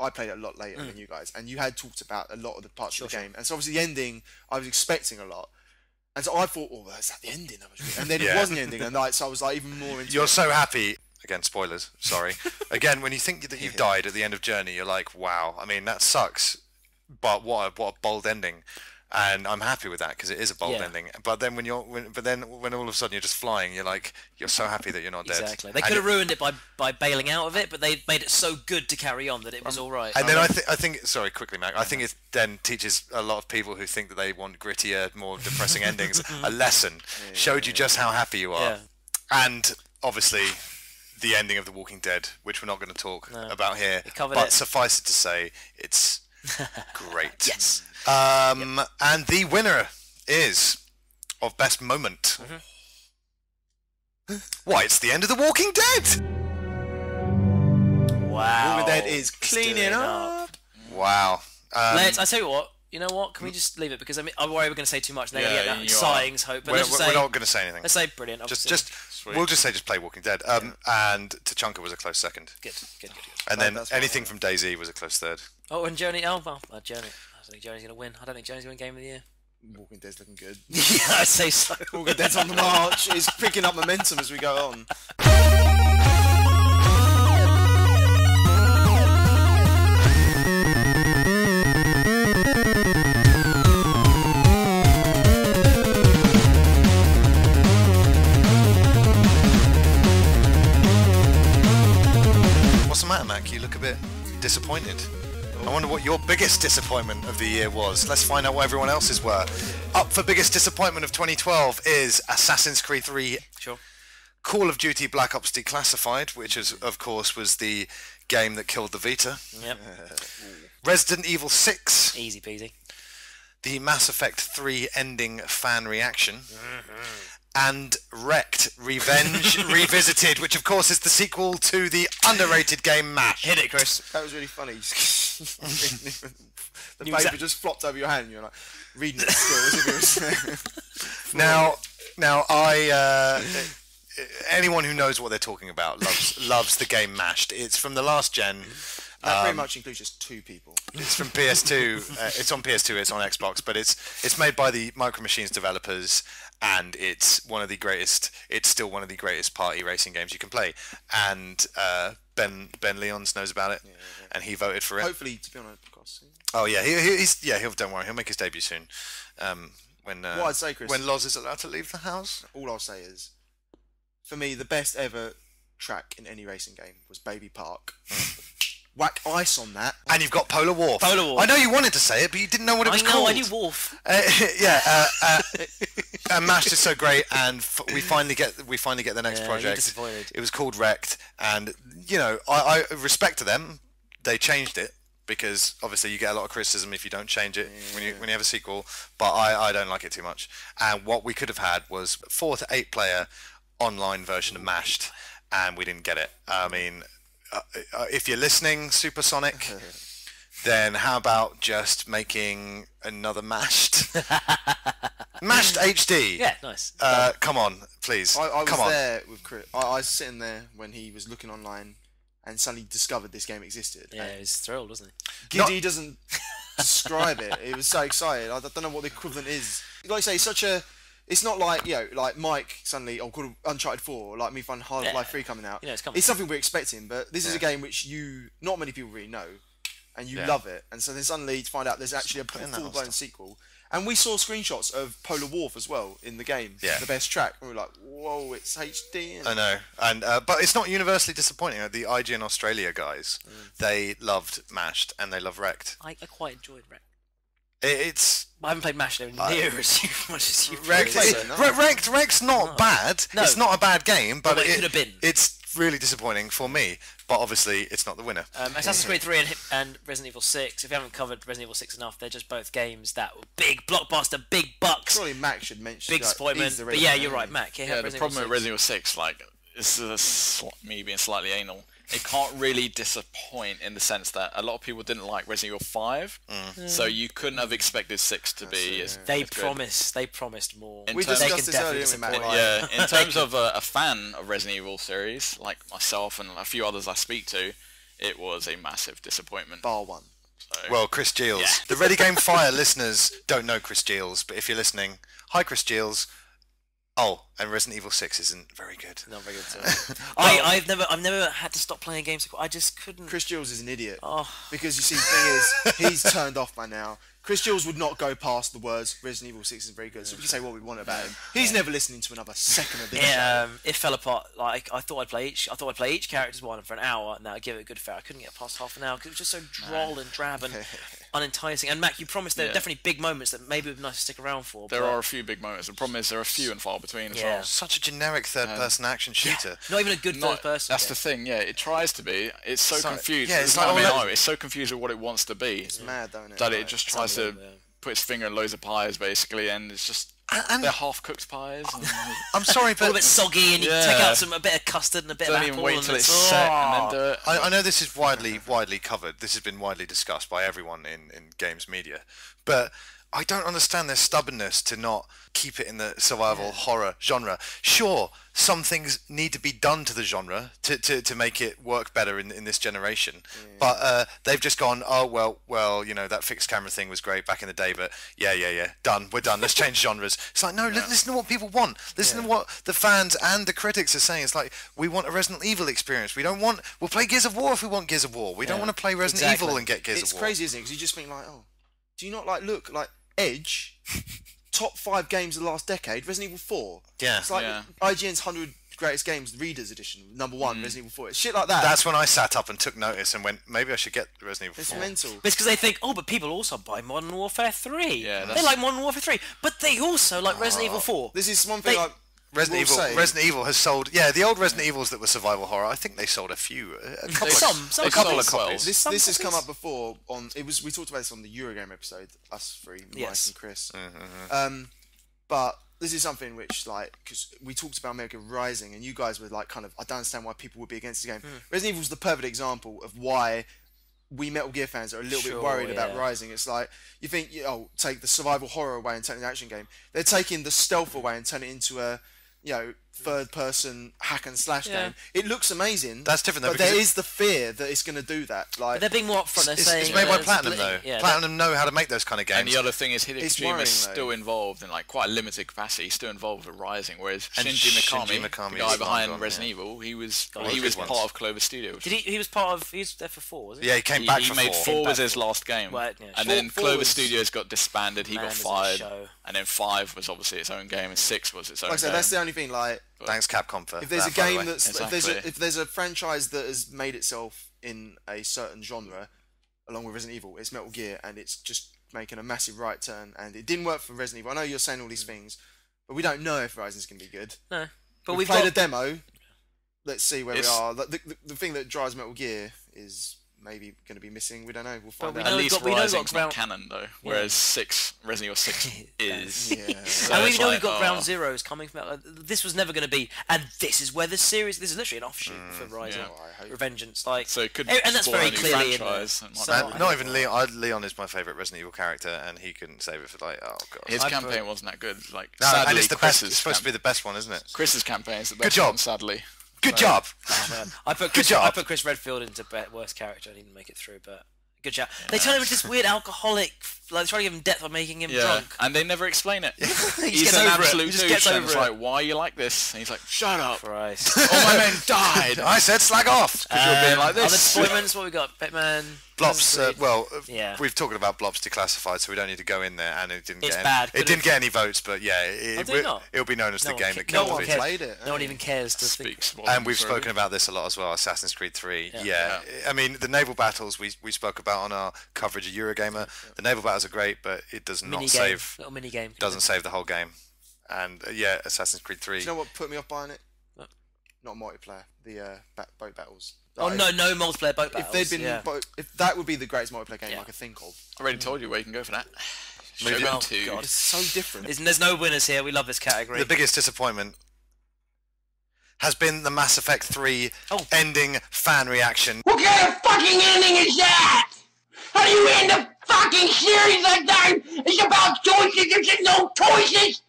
I played it a lot later than you guys, and you had talked about a lot of the parts of the game, and so obviously the ending, I was expecting a lot, and so I thought, oh, is that the ending? That was really... And then it wasn't the ending, and so I was like even more into. You're so happy. Again, spoilers. Sorry. Again, when you think that you've died at the end of Journey, you're like, wow. I mean, that sucks, but what a bold ending. And I'm happy with that because it is a bold ending. But then when all of a sudden you're just flying, you're so happy that you're not dead. Exactly. They could have ruined it by bailing out of it, but they made it so good to carry on that it was all right. And then I think sorry, quickly, Mac. I think it then teaches a lot of people who think that they want grittier, more depressing endings a lesson. Showed you just how happy you are. Yeah. And obviously the ending of The Walking Dead, which we're not going to talk about here, but suffice it to say, it's great. Yes. And the winner is of best moment. Why, it's the end of The Walking Dead! Wow. Walking Dead is cleaning up. Wow. I tell you what. You know what? Can we just leave it? Because I worry we're going to say too much. And they're going to get that sighings hope. But we're not going to say anything. Let's say brilliant. We'll just say play Walking Dead. And Tachanka was a close second. Good. And then anything from DayZ was a close third. Oh, and Journey. Oh, well, Journey. I don't think Journey's going to win. I don't think Journey's going to win Game of the Year. Walking Dead's looking good. Yeah, I'd say so. Walking Dead's on the march. It's picking up momentum as we go on. What's the matter, Mac? You look a bit disappointed. I wonder what your biggest disappointment of the year was. Let's find out what everyone else's were. Up for biggest disappointment of 2012 is Assassin's Creed 3, Call of Duty Black Ops Declassified, which of course was the game that killed the Vita. Yep. Resident Evil 6. Easy peasy. The Mass Effect 3 ending fan reaction. And Wrecked Revenge Revisited, which of course is the sequel to the underrated game MASH. Hit it, Chris. That was really funny. The paper just flopped over your hand and you're like reading it still. Now, anyone who knows what they're talking about loves the game Mashed. It's from the last gen. That pretty much includes just 2 people. It's from PS2. It's on PS2. It's on Xbox, but it's made by the Micro Machines developers, and it's one of the greatest. It's still one of the greatest party racing games you can play. And Ben Leons knows about it, and he voted for it. Hopefully, to be on a podcast soon. Oh yeah, don't worry, he'll make his debut soon. When what I'd say, Chris, when Loz is allowed to leave the house. All I'll say is, for me, the best ever track in any racing game was Baby Park. Whack ice on that. And you've got Polar Wharf. Polar Wharf. I know you wanted to say it, but you didn't know what it was called. I knew Wharf. And Mashed is so great, and we finally get the next project. Disappointed. It was called Wrecked, and I respect to them. They changed it because obviously you get a lot of criticism if you don't change it when you have a sequel. But I don't like it too much. And what we could have had was 4 to 8 player online version of Mashed, and we didn't get it. I mean. If you're listening, Supersonic, then how about just making another Mashed? Mashed HD. Yeah, nice. Come on, please. I was there with Chris. I was sitting there when he was looking online and suddenly discovered this game existed. Yeah, he was thrilled, wasn't he? Giddy doesn't describe it. He was so excited. I don't know what the equivalent is. Like I say, such a... It's not like, like Mike suddenly, called Uncharted 4, or like me finding Half-Life 3 coming out. It's coming. It's something we're expecting, but this is a game which not many people really know, and you love it. And so then suddenly to find out there's actually a full-blown sequel. And we saw screenshots of Polar Wharf as well in the game, the best track. And we were like, whoa, it's HD. I know, and but it's not universally disappointing. The IGN Australia guys, they loved Mashed and they love Wrecked. I quite enjoyed Wrecked. I haven't played Mashed near as much as you've played. Wrecked's not bad. No. It's not a bad game, but it could have been. It's really disappointing for me. But obviously, it's not the winner. Assassin's Creed 3 and Resident Evil 6. If you haven't covered Resident Evil 6 enough, they're just both games that were big blockbuster, big bucks. Surely Mac should mention. Big disappointment. But yeah, you're right, Mac. Yeah, the problem with Resident Evil 6, like, this is me being slightly anal. It can't really disappoint in the sense that a lot of people didn't like Resident Evil 5, so you couldn't have expected 6 to be as They good. promised more. We discussed this earlier with Matt. Yeah, in terms of a fan of Resident Evil series, like myself and a few others I speak to, it was a massive disappointment. Bar one. So, Well, Chris Giles. Yeah. The Ready Game Fire listeners don't know Chris Giles, but if you're listening, hi Chris Giles. Oh, and Resident Evil 6 isn't very good. Not very good. So. I've never had to stop playing games. I just couldn't. Chris Giles is an idiot. Oh. Because you see, the thing is, he's turned off by now. Chris Giles would not go past the words Resident Evil 6 is very good. So we can say what we want about him. He's never listening to another second of this show. It fell apart. Like I thought I'd play each character's one for an hour, and that'd give it a good fare. I couldn't get past half an hour because it was just so droll and drab and unenticing. And Mac, you promised there are definitely big moments that maybe would be nice to stick around for. There are a few big moments. The problem is there are few and far between as well. Such a generic third-person action shooter. Not even a good third person. That's the thing. Yeah, it tries to be. It's so confused. Yeah, it's so confused with what it wants to be. It's mad, don't it? That it just tries to put its finger in loads of pies, basically, and it's just they're half-cooked pies. I'm sorry, but a bit soggy, and you take out a bit of custard and a bit of apple. Don't even wait until it's set and then do it. I know this is widely covered. This has been widely discussed by everyone in games media, but I don't understand their stubbornness to not keep it in the survival horror genre. Sure, some things need to be done to the genre to make it work better in this generation. But they've just gone, oh, well, you know, that fixed camera thing was great back in the day, but we're done. Let's change genres. It's like, no, listen to what people want. Listen to what the fans and the critics are saying. It's like, we want a Resident Evil experience. We'll play Gears of War if we want Gears of War. We don't want to play Resident Evil and get Gears of War. It's crazy, isn't it? Because you just think like, oh, do you not look like Edge, top 5 games of the last decade, Resident Evil 4. Yeah. It's like IGN's 100 Greatest Games Readers Edition, number 1, Resident Evil 4. It's shit like that. That's when I sat up and took notice and went, maybe I should get Resident Evil 4. It's mental. But it's because they think, but people also buy Modern Warfare 3. Yeah, they like Modern Warfare 3, but they also like Resident Evil 4. This is one thing Resident Evil has sold. Yeah, the old Resident Evils that were survival horror. I think they sold a couple of copies. This has come up before on. We talked about this on the Eurogame episode. Us three, Mike and Chris. But this is something which, because we talked about America Rising, and you guys were I don't understand why people would be against the game. Resident Evil is the perfect example of why we Metal Gear fans are a little bit worried about Rising. It's like, you think, take the survival horror away and turn it into an action game. They're taking the stealth away and turn it into a third-person hack and slash game. It looks amazing. That's different, though. But there is the fear that it's going to do that. Like, but they're being more upfront. They're saying it's made by Platinum, though. Yeah, Platinum know how to make those kind of games. And the other thing is, Hideo Kojima is still involved in like quite a limited capacity. He's still involved with Rising, whereas Shinji Mikami, the guy behind Resident Evil, he was part of Clover Studios. He was there for 4, was he? Yeah, he came back for 4. He made 4 was his last game, and then Clover Studios got disbanded. He got fired, and then 5 was obviously its own game, and 6 was its own. Like I said, that's the only thing. Like, thanks Capcom for if there's a game that's if there's a franchise that has made itself in a certain genre, along with Resident Evil, it's Metal Gear, and it's just making a massive right turn. And it didn't work for Resident Evil. I know you're saying all these things, but we don't know if Horizon's going to be good. No, but we've played a demo. Let's see where we are. The thing that drives Metal Gear is maybe going to be missing. We don't know. We'll find out. At least Rising's not canon though, whereas Resident Evil 6 is. And we know we've got Ground Zeroes coming from that. This was never going to be, and this is where the series. This is literally an offshoot for Rising, Revengeance. Like, so it could and that's very clearly in there. Not even Leon. Leon is my favourite Resident Evil character, and he couldn't save it for like, oh god. His campaign wasn't that good. Like, no, sadly, and it's the best. It's supposed to be the best one, isn't it? Chris's campaign is the best one, sadly. Good job. I put Chris Redfield into worst character. I didn't make it through, but good job. They turn him into this weird alcoholic, like trying to give him depth by making him drunk. And they never explain it. He's an absolute douche. It's like, why are you like this? And he's like, shut up. Christ. All my men died. I said slag off. Because you're being like this. Other deployments, what we got? Batman. Blops, we've talked about Blops Declassified, so we don't need to go in there, and it didn't get any votes, but yeah, it'll be known as the game that killed it. Played it. No one even cares to speak. And we've spoken about this a lot as well, Assassin's Creed 3. Yeah. I mean, the naval battles we spoke about on our coverage of Eurogamer, the naval battles are great, but it does not save... Little mini-game. Doesn't save the whole game. And Assassin's Creed 3... Do you know what put me off buying it? Not multiplayer, the boat battles. Oh no multiplayer boat battles. If they'd been, if that would be the greatest multiplayer game I could think of. I already told you where you can go for that. God, it's so different. There's no winners here. We love this category. The biggest disappointment has been the Mass Effect 3 ending fan reaction. What kind of fucking ending is that? How do you end a fucking series like that? It's about choices. There's no choices.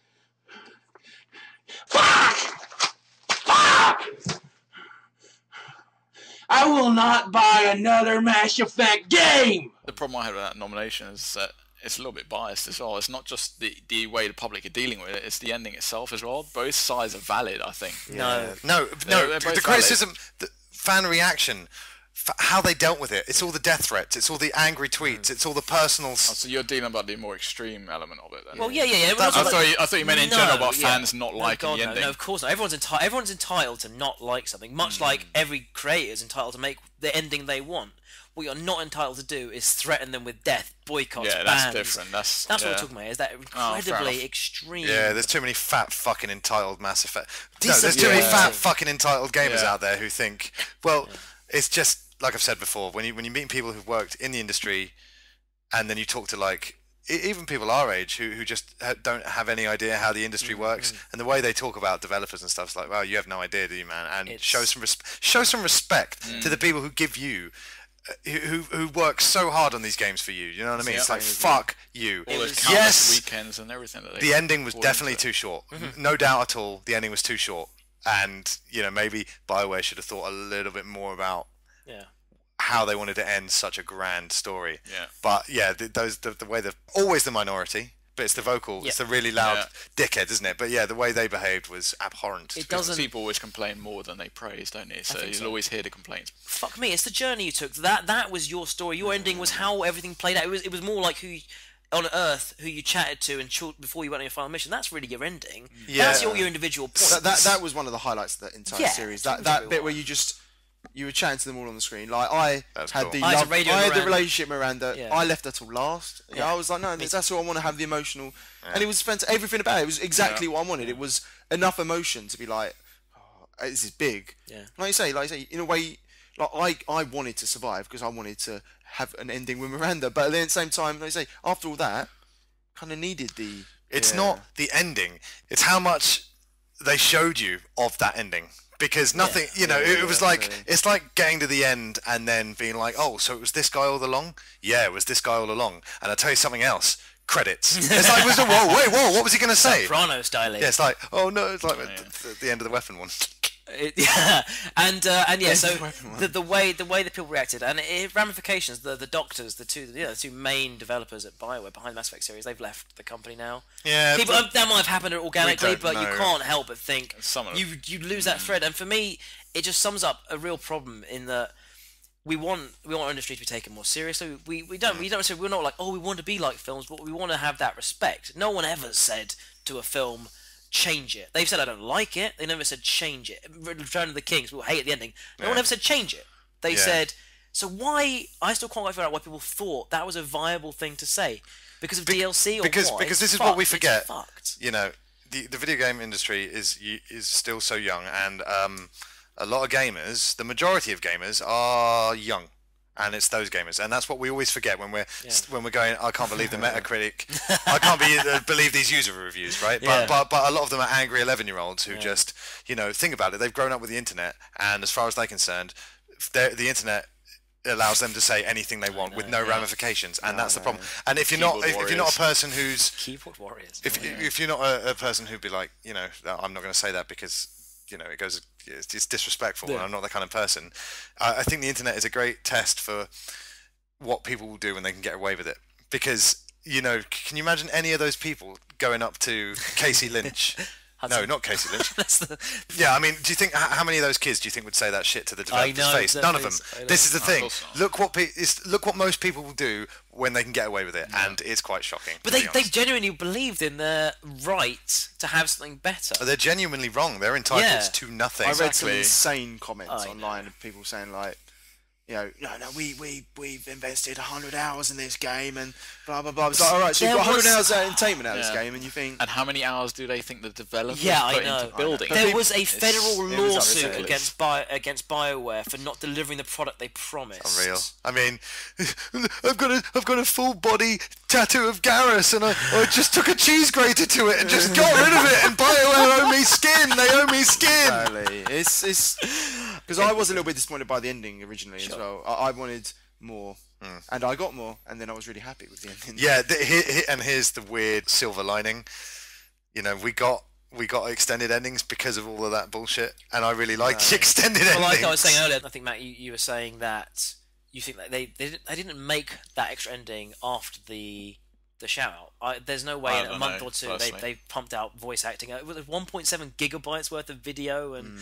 Fuck! I will not buy another Mass Effect game! The problem I had with that nomination is that it's a little bit biased as well. It's not just the way the public are dealing with it, it's the ending itself as well. Both sides are valid, I think. No. The criticism, the fan reaction, how they dealt with it. It's all the death threats, it's all the angry tweets, it's all the personal... so you're dealing about the more extreme element of it then? Well, yeah. I thought you meant in general about fans not liking the ending. No, of course not. Everyone's entitled to not like something, much like every creator is entitled to make the ending they want. What you're not entitled to do is threaten them with death, boycotts, bans. That's different. That's what we're talking about. Is that incredibly extreme? Yeah, there's too many fat fucking entitled Mass Effect. There's too many fat fucking entitled gamers out there who think, well, it's just... Like I've said before, when you meet people who've worked in the industry, and then you talk to like even people our age who just don't have any idea how the industry works, and the way they talk about developers and stuff is like, well, you have no idea, do you, man? And show some respect to the people who give you. Who work so hard on these games for you? You know what I mean? It's like fuck you. All those countless weekends and everything. The ending was definitely too short. No doubt at all. The ending was too short, and maybe BioWare should have thought a little bit more about. How they wanted to end such a grand story. But the way they're always the minority, but it's the vocal, it's the really loud dickhead, isn't it? But the way they behaved was abhorrent. It doesn't. People always complain more than they praise, don't they? So you'll always hear the complaints. Fuck me, it's the journey you took. That was your story. Your ending was how everything played out. It was more like who on Earth who you chatted to and before you went on your final mission. That's really your ending. That's all your individual points. That was one of the highlights of the entire series. That bit where you were chatting to them all on the screen. Like I had the relationship with Miranda. I left her till last. I was like, no, that's what I want to have the emotional. And it was fantastic. Everything about it was exactly what I wanted. It was enough emotion to be like, oh, this is big. Like you say, in a way, like I wanted to survive because I wanted to have an ending with Miranda. But then at the same time, like you say, after all that, kind of needed the. It's not the ending. It's how much they showed you of that ending. Because nothing, it was like, it's like getting to the end and then being like, oh, so it was this guy all along? Yeah, it was this guy all along. And I'll tell you something else. credits. It's like, whoa, what was he going to say? Soprano style. Yeah, it's like, oh no, it's like the end of the weapon one. And yeah, so the way the people reacted, and it ramifications. The doctors, the two main developers at BioWare behind the Mass Effect series, they've left the company now. Yeah, people, that might have happened organically, but you can't help but think you lose that thread. And for me, it just sums up a real problem in that we want our industry to be taken more seriously. We don't say we're not like, oh, we want to be like films, but we want to have that respect. No one ever said to a film, change it. They've said I don't like it. They never said change it. Return of the King, people hate the ending. No one ever said change it. They said, so why? I still can't quite figure out why people thought that was a viable thing to say. Because of DLC or because what? Because this is what we forget. You know, the video game industry is still so young, and a lot of gamers, the majority of gamers, are young. And it's those gamers, and that's what we always forget when we're going. I can't believe the Metacritic. I can't believe these user reviews, right? But a lot of them are angry 11-year-olds who just, you know, think about it. They've grown up with the internet, and as far as they're concerned, the internet allows them to say anything they want with no ramifications, and that's the problem. And if you're not a person who's keyboard warriors, if you're not a person who'd be like, you know, I'm not going to say that because, you know, it's disrespectful, and I'm not that kind of person. I think the internet is a great test for what people will do when they can get away with it. Because, you know, can you imagine any of those people going up to Casey Lynch? No, not Casey Lynch. Yeah, I mean, do you think how many of those kids do you think would say that shit to the developer's face? None of them. This is the thing. Look what most people will do when they can get away with it, and it's quite shocking. But they genuinely believed in their right to have something better. They're genuinely wrong. They're entitled to nothing. I read some insane comments online of people saying like, you know, no, we've invested 100 hours in this game and blah blah blah. It's like, all right, so you've got 100 hours of entertainment out of this game, and you think. And how many hours do they think the developers put into building? There was a federal lawsuit against BioWare for not delivering the product they promised. Unreal. I mean, I've got a full body tattoo of Garrus, and I just took a cheese grater to it and just got rid of it. And BioWare owe me skin. They owe me skin. Exactly. It's because I was a little bit disappointed by the ending originally as well. I wanted more, and I got more, and then I was really happy with the ending. Yeah, and here's the weird silver lining. You know, we got extended endings because of all of that bullshit, and I really liked the extended endings. Well, like I was saying earlier, I think, Matt, you were saying that you think that they didn't make that extra ending after the shout out. There's no way in a month or two they pumped out voice acting. It was 1.7 gigabytes worth of video and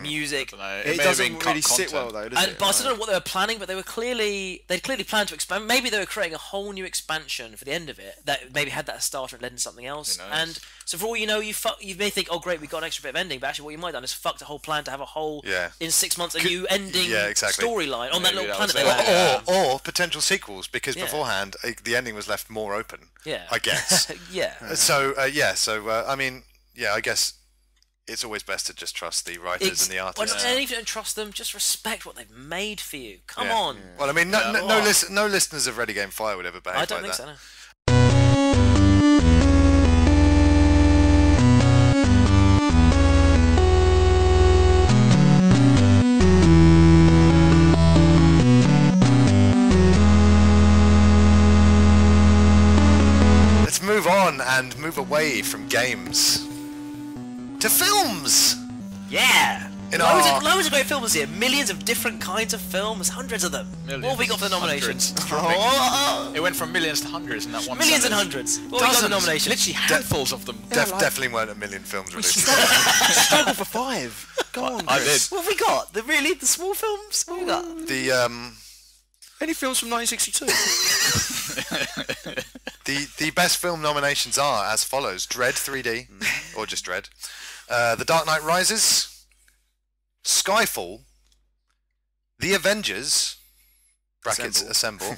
music. It doesn't really sit well though, does it? But I don't know what they were planning, but they'd clearly planned to expand. Maybe they were creating a whole new expansion for the end of it that maybe had that as starter and led into something else. And so for all you know, you may think, oh great, we got an extra bit of ending, but actually what you might have done is fucked a whole plan to have a whole in 6 months a new ending storyline on that little planet they had. Or potential sequels, because beforehand the ending was left more open. Yeah, I guess. So I mean, I guess it's always best to just trust the writers and the artists. And if you don't trust them, just respect what they've made for you. Come on. Well, I mean, no listeners of Ready Game Fire would ever behave like that. I don't think so. No. Move on and move away from games to films. Yeah. Loads of great films here. Millions of different kinds of films. Hundreds of them. Millions. What have we got for the nominations? It went from millions to hundreds in that one. Millions and hundreds. What have we got for the nominations? Literally handfuls of them. Definitely weren't a million films released. Struggle for 5. Go on, I did. What have we got? The small films? What have we got? Any films from 1962? The best film nominations are as follows: Dread 3D, or just Dread, The Dark Knight Rises, Skyfall, The Avengers (brackets Assemble).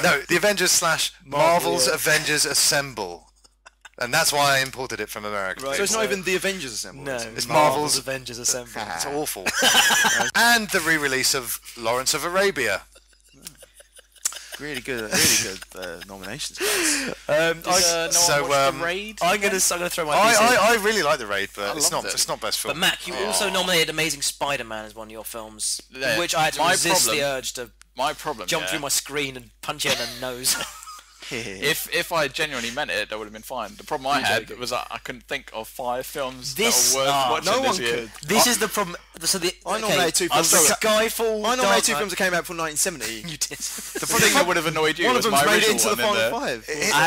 No, The Avengers / Marvel's Avengers Assemble. And that's why I imported it from America. Right, so it's not even The Avengers Assemble. No, it's Marvel's Avengers Assemble. It's awful. And the re-release of Lawrence of Arabia. Really good nominations, guys. The Raid? I'm gonna throw my. I really like The Raid, but it's not best film. But Mac, you also nominated Amazing Spider-Man as one of your films, which I had to resist the urge to. My problem. Jump through my screen and punch you in the nose. if I genuinely meant it, that would have been fine. The problem I had was I couldn't think of 5 films that were worth watching no this one year. could. This is the problem. So I nominated 2 films. Skyfall. I nominated 2 films that came out before 1970. You did. The thing that would have annoyed you One was of my them's made it original into the one in final there. 5. I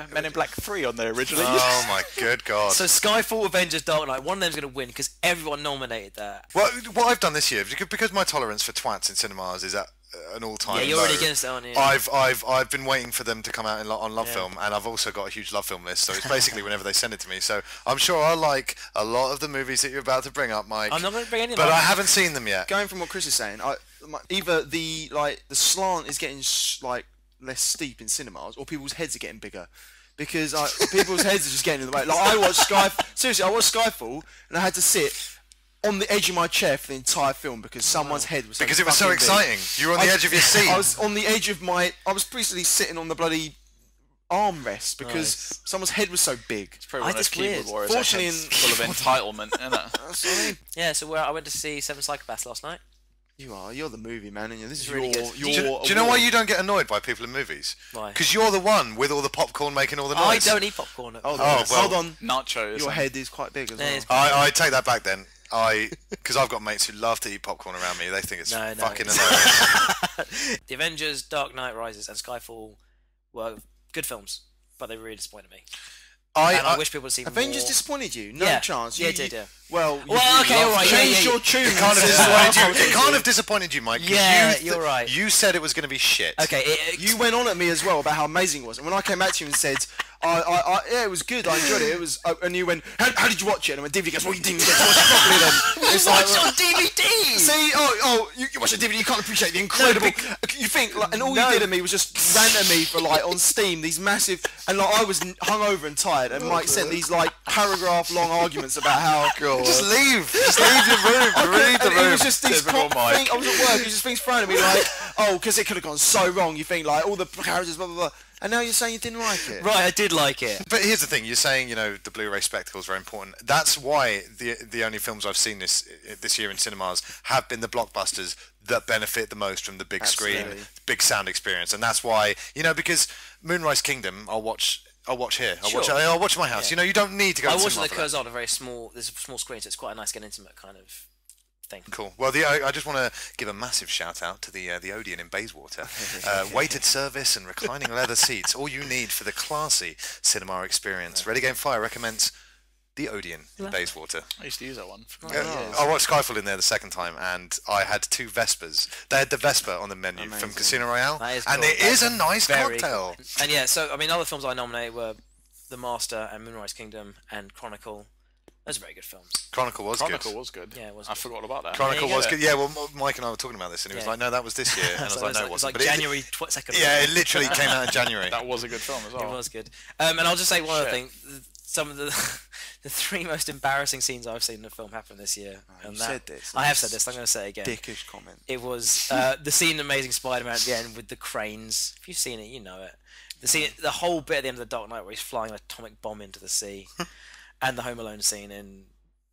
had Men in Black 3 on there originally. Oh my good god. So Skyfall, Avengers, Dark Knight. One of them's going to win because everyone nominated that. Well, what I've done this year, because my tolerance for twats in cinemas is at an all-time Yeah, you're low, already against it, aren't you? I've been waiting for them to come out on Love Film, and I've also got a huge Love Film list, so it's basically whenever they send it to me. So I'm sure I like a lot of the movies that you're about to bring up, Mike. I'm not going to bring any of but them. I haven't seen them yet. Going from what Chris is saying, either the slant is getting less steep in cinemas, or people's heads are getting bigger. Because people's heads are just getting in the way. Like I watched Skyfall, and I had to sit on the edge of my chair for the entire film because someone's head was Because it was so fucking big. exciting. You were on the edge of your seat. I was on the edge of I was basically sitting on the bloody armrest because someone's head was so big. It's probably one of those just weird. keyboard warriors. Fortunately, Full of entitlement, isn't it? That's what I mean. Yeah, so I went to see Seven Psychopaths last night. You're the movie man, and this is really your good. Do you know why you don't get annoyed by people in movies? Why? Because you're the one with all the popcorn making all the I noise. don't eat popcorn. Hold on. Nachos. Your head is quite big as well. it's- I take that back then. Because I've got mates who love to eat popcorn around me. They think it's No. fucking annoying. The Avengers, Dark Knight Rises, and Skyfall were good films, but they really disappointed me. And I wish people would see Avengers more. disappointed you? No Yeah. chance. Yeah, it did, yeah. Well, okay, all right, Changed yeah. your tune. It kind of disappointed you. It kind of disappointed you, Mike. 'cause Yeah, you're right. You said it was going to be shit. Okay, You went on at me as well about how amazing it was, and when I came back to you and said, yeah, it was good, I enjoyed it. It was, and you went, how did you watch it? And I went, DVD. Goes, well, you didn't get to watch it properly then. It's watch on DVD. See, you watch a DVD, you can't appreciate the incredible. You think, and all you did at me was just rant at me for on Steam these massive, and I was hungover and tired, and Mike sent these paragraph-long arguments about how. Just leave. Just leave your room. Leave the And room. it was just these Typical Mike. I was at work. It was just things thrown at me because it could have gone so wrong. You think all the characters, blah blah blah, and now you're saying you didn't like it. Right, I did like it. But here's the thing: you're saying the Blu-ray spectacle is very important. That's why the only films I've seen this year in cinemas have been the blockbusters that benefit the most from the big screen, big sound experience, and that's why because Moonrise Kingdom, I'll watch here. I'll watch at my house. Yeah. You don't need to go. I to watched cinema it for because that. on a very small. There's a small screen, so it's quite a nice, get intimate kind of thing. Cool. Well, I just want to give a massive shout out to the Odeon in Bayswater. Weighted service and reclining leather seats. All you need for the classy cinema experience. Ready Game Fire recommends the Odeon in Bayswater. I used to use that one. I watched Skyfall in there the second time, and I had 2 Vespers. They had the Vesper on the menu from Casino Royale, That is and cool. it is a nice Very cocktail. cool. And yeah, so I mean, other films I nominated were The Master and Moonrise Kingdom and Chronicle. Those are very good films. Chronicle was Chronicle good. was good. Yeah, it was I good. forgot about that. Chronicle There you was go. good. Yeah, well, Mike and I were talking about this, and he was Yeah. like, "No, that was this year," and I was like, "No, it It was wasn't." like But it- January 2nd. yeah, it literally came out in January. That was a good film as well. It was good. And I'll just say one other Shit. thing. Some of the 3 most embarrassing scenes I've seen in a film happened this year. You said this. I have said this. I'm going to say it again. Dickish comment. It was the scene in Amazing Spider-Man at the end with the cranes. If you've seen it, you know it. The whole bit at the end of the Dark Knight where he's flying an atomic bomb into the sea, and the Home Alone scene in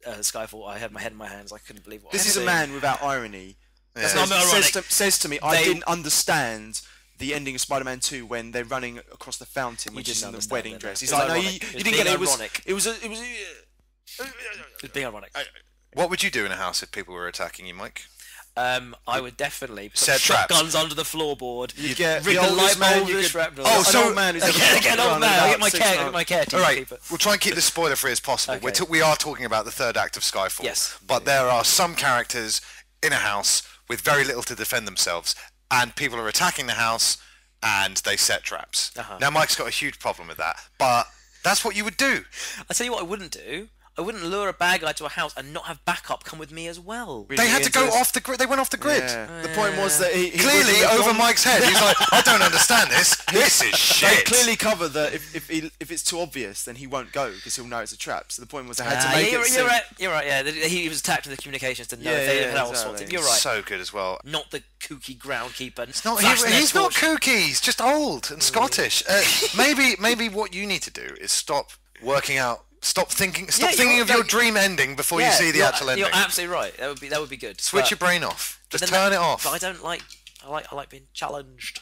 Skyfall. I had my head in my hands. I couldn't believe what This I was is a seeing. man without irony. That's not ironic. Says to me, I didn't understand the ending of Spider-Man 2 when they're running across the fountain, which is didn't in the understand wedding it, dress. no. He's It was like, no, ironic. you It was didn't get it. being ironic. It was. It's being ironic. What would you do in a house if people were attacking you, Mike? I would definitely put Set traps. shotguns under the floorboard. You get rig the the oldest light man bulb you with could- shrapnel. Oh, An so- old man who's ever I get an old run man. I about get my 6 care. months. My care team All to right, keep it. we'll try and keep this spoiler free as possible. Okay. We are talking about the third act of Skyfall. Yes. But there are some characters in a house with very little to defend themselves, and people are attacking the house, and they set traps. Now, Mike's got a huge problem with that, but that's what you would do. I tell you what, I wouldn't do. I wouldn't lure a bad guy to a house and not have backup come with me as well. They had to go off the grid. They went off the grid. Yeah. The point was that he Clearly, wouldn't have over gone- Mike's head, he's like, I don't understand this. This is They shit. clearly cover that if it's too obvious, then he won't go because he'll know it's a trap. So the point was they had to make it. You're right. You're right. Yeah, he was attacked in the communications to know Yeah, if they yeah, had all exactly. sorted. You're right. So good as well. Not the kooky groundkeeper. He's not kooky. He's just old and Scottish. Maybe what you need to do is stop working out. Stop thinking of your dream ending before you see the actual ending. You're absolutely right. That would be good. Switch But- your brain off. but Just then turn it off. But I don't like. I like being challenged.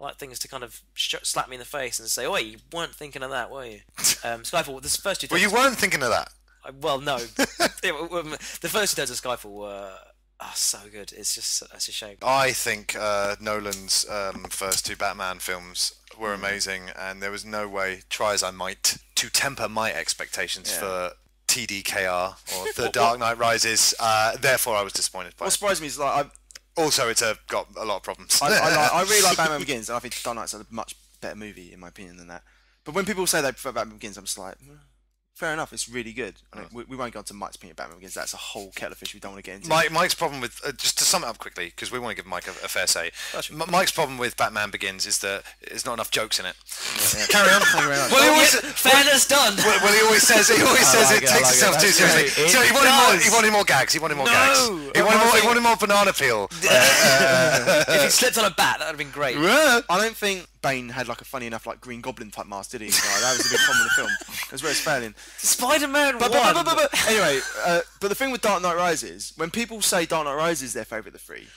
I I like things to kind of slap me in the face and say, "Oh, you weren't thinking of that, were you?" Skyfall. The first two. Well, you weren't thinking of that. Well, no. The first two thirds of Skyfall were so good. It's a shame. I think Nolan's first two Batman films were amazing, and there was no way, try as I might, to temper my expectations for TDKR or The Dark Knight Rises. Therefore, I was disappointed by it. What surprised me is like Also, it's got a lot of problems. I really like Batman Begins, and I think Dark Knight's a much better movie in my opinion than that. But when people say they prefer Batman Begins, I'm just like, fair enough, it's really good. I mean, we won't go on to Mike's opinion of Batman Begins. That's a whole kettle of fish we don't want to get into. Mike's problem with just to sum it up quickly, because we want to give Mike a fair say. Mike's problem with Batman Begins is that there's not enough jokes in it. Carry on. Well, fairness done. Well, he always says it takes itself too seriously. So he wanted more gags. He wanted more gags. He wanted more banana peel. If he slipped on a bat, that would have been great. I don't think Bane had like a funny enough like Green Goblin type mask, did he? Like, that was a big problem with the film. That's where it's failing. Spider-Man But anyway, but the thing with Dark Knight Rises, when people say Dark Knight Rises is their favourite of the three,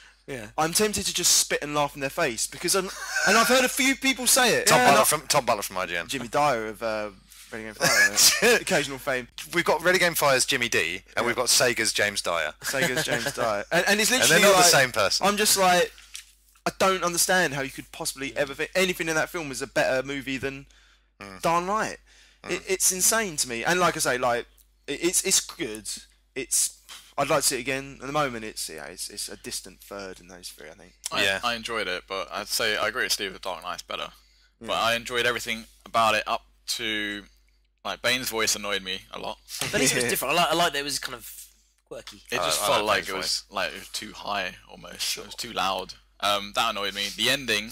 I'm tempted to just spit and laugh in their face because and I've heard a few people say it. Tom Butler from IGN. Jimmy Dyer of Ready Game Fire, occasional fame. We've got Ready Game Fire's Jimmy D, and we've got Sega's James Dyer. Sega's James Dyer, and it's literally and they're not like, the same person. I'm just like, I don't understand how you could possibly ever think anything in that film was a better movie than Dark Knight. It's insane to me. And like I say, like it's good. I'd like to see it again. At the moment, it's a distant third in those three, I think. I enjoyed it, but I'd say I agree with Steve that Dark Knight's better. But I enjoyed everything about it up to like Bane's voice annoyed me a lot. But it was different. I like that it was kind of quirky. It just felt like it was too high almost. Sure. It was too loud. That annoyed me. The ending,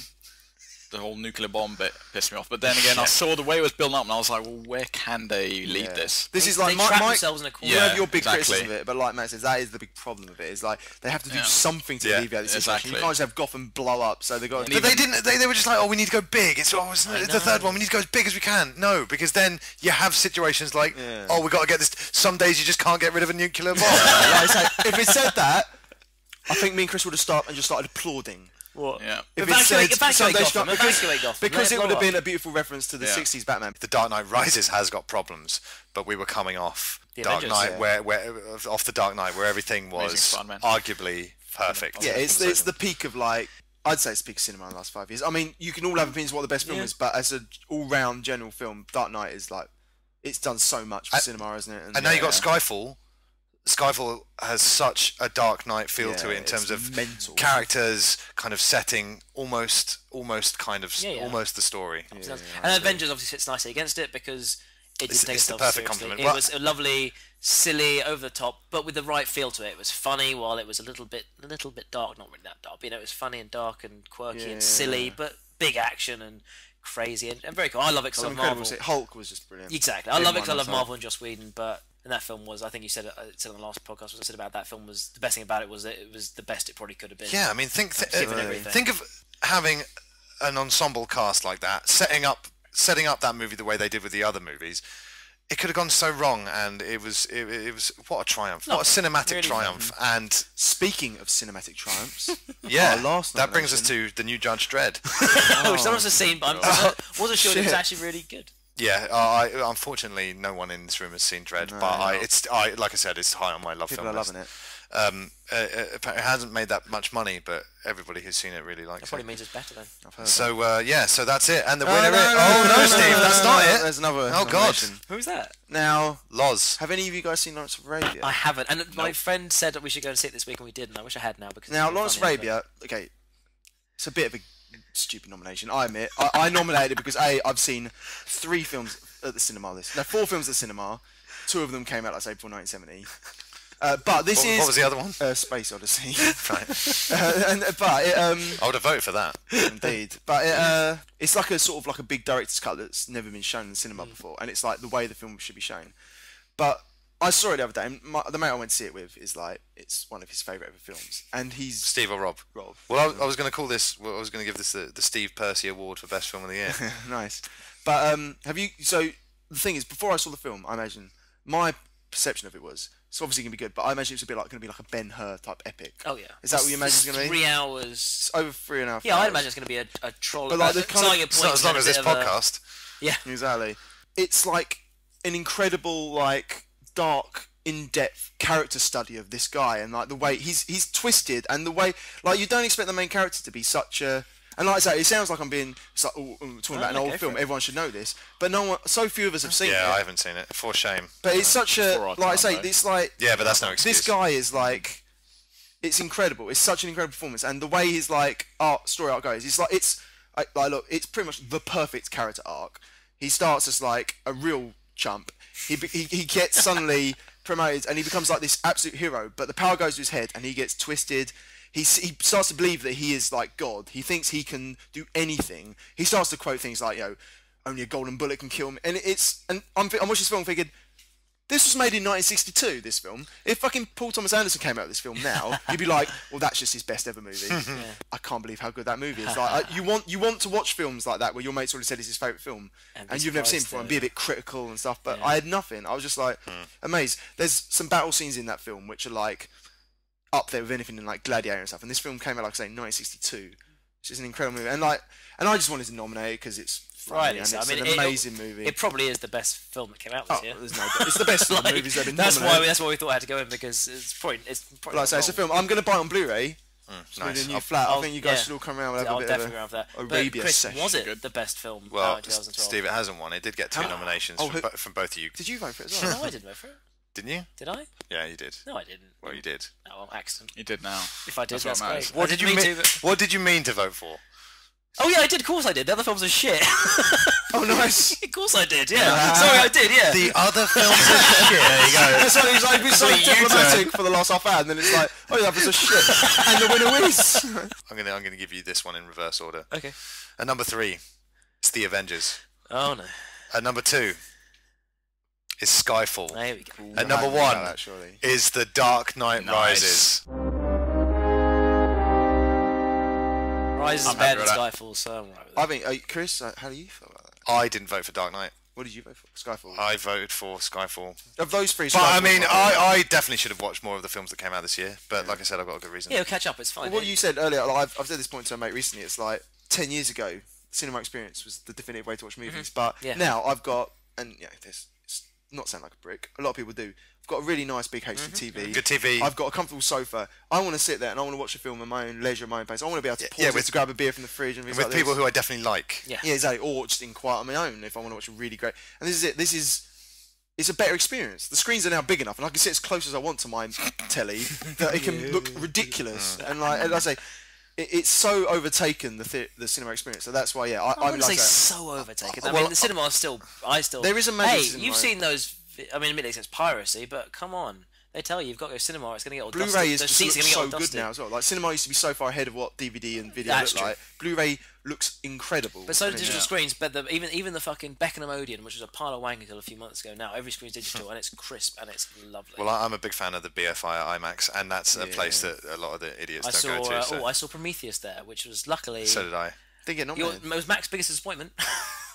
the whole nuclear bomb bit pissed me off. But then again, I saw the way it was building up, and I was like, well, where can they lead this? This is like they trap themselves in a corner. You have your big criticism of it, but like Matt says, that is the big problem of it. Is like they have to do something to alleviate this situation. You can't just have Gotham blow up. So they got. But they didn't. They were just like, oh, we need to go big. It's the third one. We need to go as big as we can. No, because then you have situations like, oh, we got to get this. Some days you just can't get rid of a nuclear bomb. If it said that, I think me and Chris would have stopped and just started applauding. What? Yeah. If it said evacuate Gotham. Because it would have been a beautiful reference to the 60s Batman. The Dark Knight Rises has got problems, but we were coming off Dark Knight, where off the Dark Knight, where everything was arguably perfect. Yeah, it's the peak of like. I'd say it's the peak of cinema in the last 5 years. I mean, you can all have opinions what the best film is, but as an all-round general film, Dark Knight is like, it's done so much for cinema, hasn't it? And now you've got Skyfall. Skyfall has such a Dark Knight feel to it in terms of characters, kind of setting, almost the story. And Avengers obviously sits nicely against it because it didn't take itself seriously. Compliment. It was a lovely, silly, over the top, but with the right feel to it. It was funny while it was a little bit dark, not really that dark. But, it was funny and dark and quirky and silly, but big action and crazy and very cool. I love it because I love Marvel. Hulk was just brilliant. Exactly, I love it because I love Marvel and Joss Whedon, but. And that film was, I think you said it on the last podcast, what I said about that film was, the best thing about it was that it was the best it probably could have been. Yeah, I mean, think of having an ensemble cast like that, setting up that movie the way they did with the other movies. It could have gone so wrong, and it was what a triumph, what a cinematic really triumph. Fun. And speaking of cinematic triumphs, that brings us to the new Judge Dredd, which none of us have seen, but I wasn't sure it was actually really good. Yeah, unfortunately, no one in this room has seen Dredd, but like I said, it's high on my love film list. People are loving it. It hasn't made that much money, but everybody who's seen it really likes it. That probably means it's better then. So that's it, and the winner is Steve, that's not it. There's another. Oh God, who's that? Now, Loz. Have any of you guys seen Lawrence of Arabia? I haven't, and my friend said that we should go and see it this week, and we didn't. I wish I had now because now Lawrence of Arabia. Okay, it's a bit of a stupid nomination, I admit. I nominated it because I've seen 3 films at the cinema. 4 films at the cinema. 2 of them came out like April 1970. But this what was the other one? Space Odyssey. Right. I would have voted for that. Indeed. But it's like a big director's cut that's never been shown in the cinema before, and it's like the way the film should be shown. But I saw it the other day, and the mate I went to see it with is like, it's one of his favourite ever films. And he's... Steve or Rob? Rob. Well, I was going to call this, I was going to give this the Steve Percy Award for Best Film of the Year. Nice. But so the thing is, before I saw the film, I imagine my perception of it was. It's obviously going to be good, but I imagine it's a bit like going to be like a Ben-Hur type epic. Oh yeah. Is that what you imagine it's going to be? 3 hours. It's over 3.5 hours. Yeah, I'd imagine it's going to be a troll. But like the kind of, It's not as long as this podcast. Yeah. Exactly. It's like an incredible, like, dark, in-depth character study of this guy, and like the way he's twisted, and the way, like, you don't expect the main character to be such a. And like I say, it sounds like I'm talking about an old film. Everyone should know this, but so few of us have seen it. Yeah, I haven't seen it. For shame. But it's such a, like I say, it's like. Yeah, but that's no excuse. This guy is like, it's incredible. It's such an incredible performance, and the way his like story arc goes, it's look, it's pretty much the perfect character arc. He starts as like a real chump. He gets suddenly promoted, and he becomes like this absolute hero. But the power goes to his head, and he gets twisted. He starts to believe that he is like God. He thinks he can do anything. He starts to quote things like, only a golden bullet can kill me. And I'm watching this film thinking, this was made in 1962, this film. If fucking Paul Thomas Anderson came out with this film now, you'd be like, well, that's just his best ever movie. I can't believe how good that movie is. Like, you want to watch films like that where your mate's already said it's his favourite film, and you've never seen it before, and be a bit critical and stuff. But I had nothing. I was just like, amazed. There's some battle scenes in that film which are like, up there with anything in like Gladiator and stuff, and this film came out like I say 1962, which is an incredible movie, and I just wanted to nominate it because it's funny, and it's an amazing movie. It probably is the best film that came out this year. It's the best film movies that have been that's nominated. That's why we thought I had to go in, because it's probably like I say, it's a film I'm going to buy on Blu-ray. Nice. A new flat. I think you guys should all come around and have a bit definitely of that. Arabia Chris, session. was it the best film Well, in 2012? Steve, it hasn't won. It did get 2 nominations from both of you. Did you vote for it as well? No, I didn't vote for it. Didn't you? Did I? Yeah, you did. No, I didn't. Well, you did. Oh, well, accident. You did now. If I did, that's great. What did you mean to vote for? Oh yeah, I did. Of course I did. The other films are shit. Oh, nice. Of course I did. Yeah. Sorry, I did. Yeah. The other films are shit. There you go. That's why he's like been so diplomatic for the last half hour, and then it's like, oh, that was a shit, and the winner wins. I'm gonna give you this one in reverse order. Okay. At number 3, it's The Avengers. Oh no. At number 2 is Skyfall. There we go. At number 1 is The Dark Knight Rises. Rises is better than Skyfall, so I'm right with that. I think, Chris, how do you feel about that? I didn't vote for Dark Knight. What did you vote for? Skyfall. I voted for Skyfall. Of those three, but I mean, I definitely should have watched more of the films that came out this year. But like I said, I've got a good reason. Yeah, we'll catch up. It's fine. Well, what you said earlier, like, I've said this point to a mate recently. It's like 10 years ago, cinema experience was the definitive way to watch movies. But now I've got, and this it's not sound like a brick. A lot of people do. I've got a really nice big HD TV. Good TV. I've got a comfortable sofa. I want to sit there and I want to watch a film at my own leisure, at my own pace. I want to be able to pause it to grab a beer from the fridge and things with like people this. who I definitely like. Yeah, exactly. Or just in quiet on my own if I want to watch a really great. And this is it. It's a better experience. The screens are now big enough, and I can sit as close as I want to my telly that it can look ridiculous. And like, and I say, it's so overtaken the cinema experience. So that's why, I wouldn't say so overtaken. I mean, the cinema is still. There is a magic. Hey, you've seen those. I mean, admittedly, it's piracy, but come on. They tell you you've got to go cinema. It's going to get all dusty. Blu-ray is just so good now as well. Like cinema used to be so far ahead of what DVD and video look like. Blu-ray looks incredible. But so do digital screens. But even the fucking Beckenham Odeon, which was a pile of wank until a few months ago. Now every screen's digital and it's crisp and it's lovely. Well, I'm a big fan of the BFI IMAX, and that's a place that a lot of the idiots don't go to. So. I saw Prometheus there, which was luckily. So did I. It was Mac's biggest disappointment.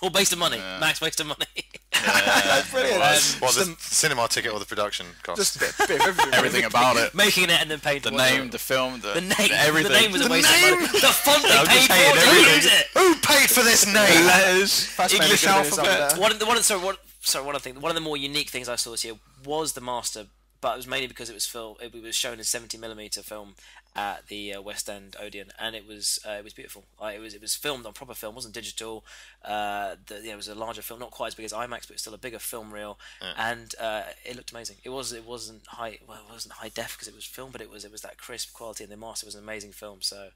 Or based on money. Max based on money. That's brilliant. What, the cinema ticket or the production cost? Just a bit of everything about it. Making it and then paying the name, the film, the name. Everything. The name was a waste of money. The font they paid for to use it. Who paid for this name? Letters. English alphabet. One of the more unique things I saw this year was The Master, but it was mainly because it was shown in 70mm film at the West End Odeon, and it was beautiful. It was filmed on proper film, wasn't digital. It was a larger film, not quite as big as IMAX, but still a bigger film reel, and it looked amazing. It wasn't high def because it was film, but it was that crisp quality, and The Master was an amazing film. So,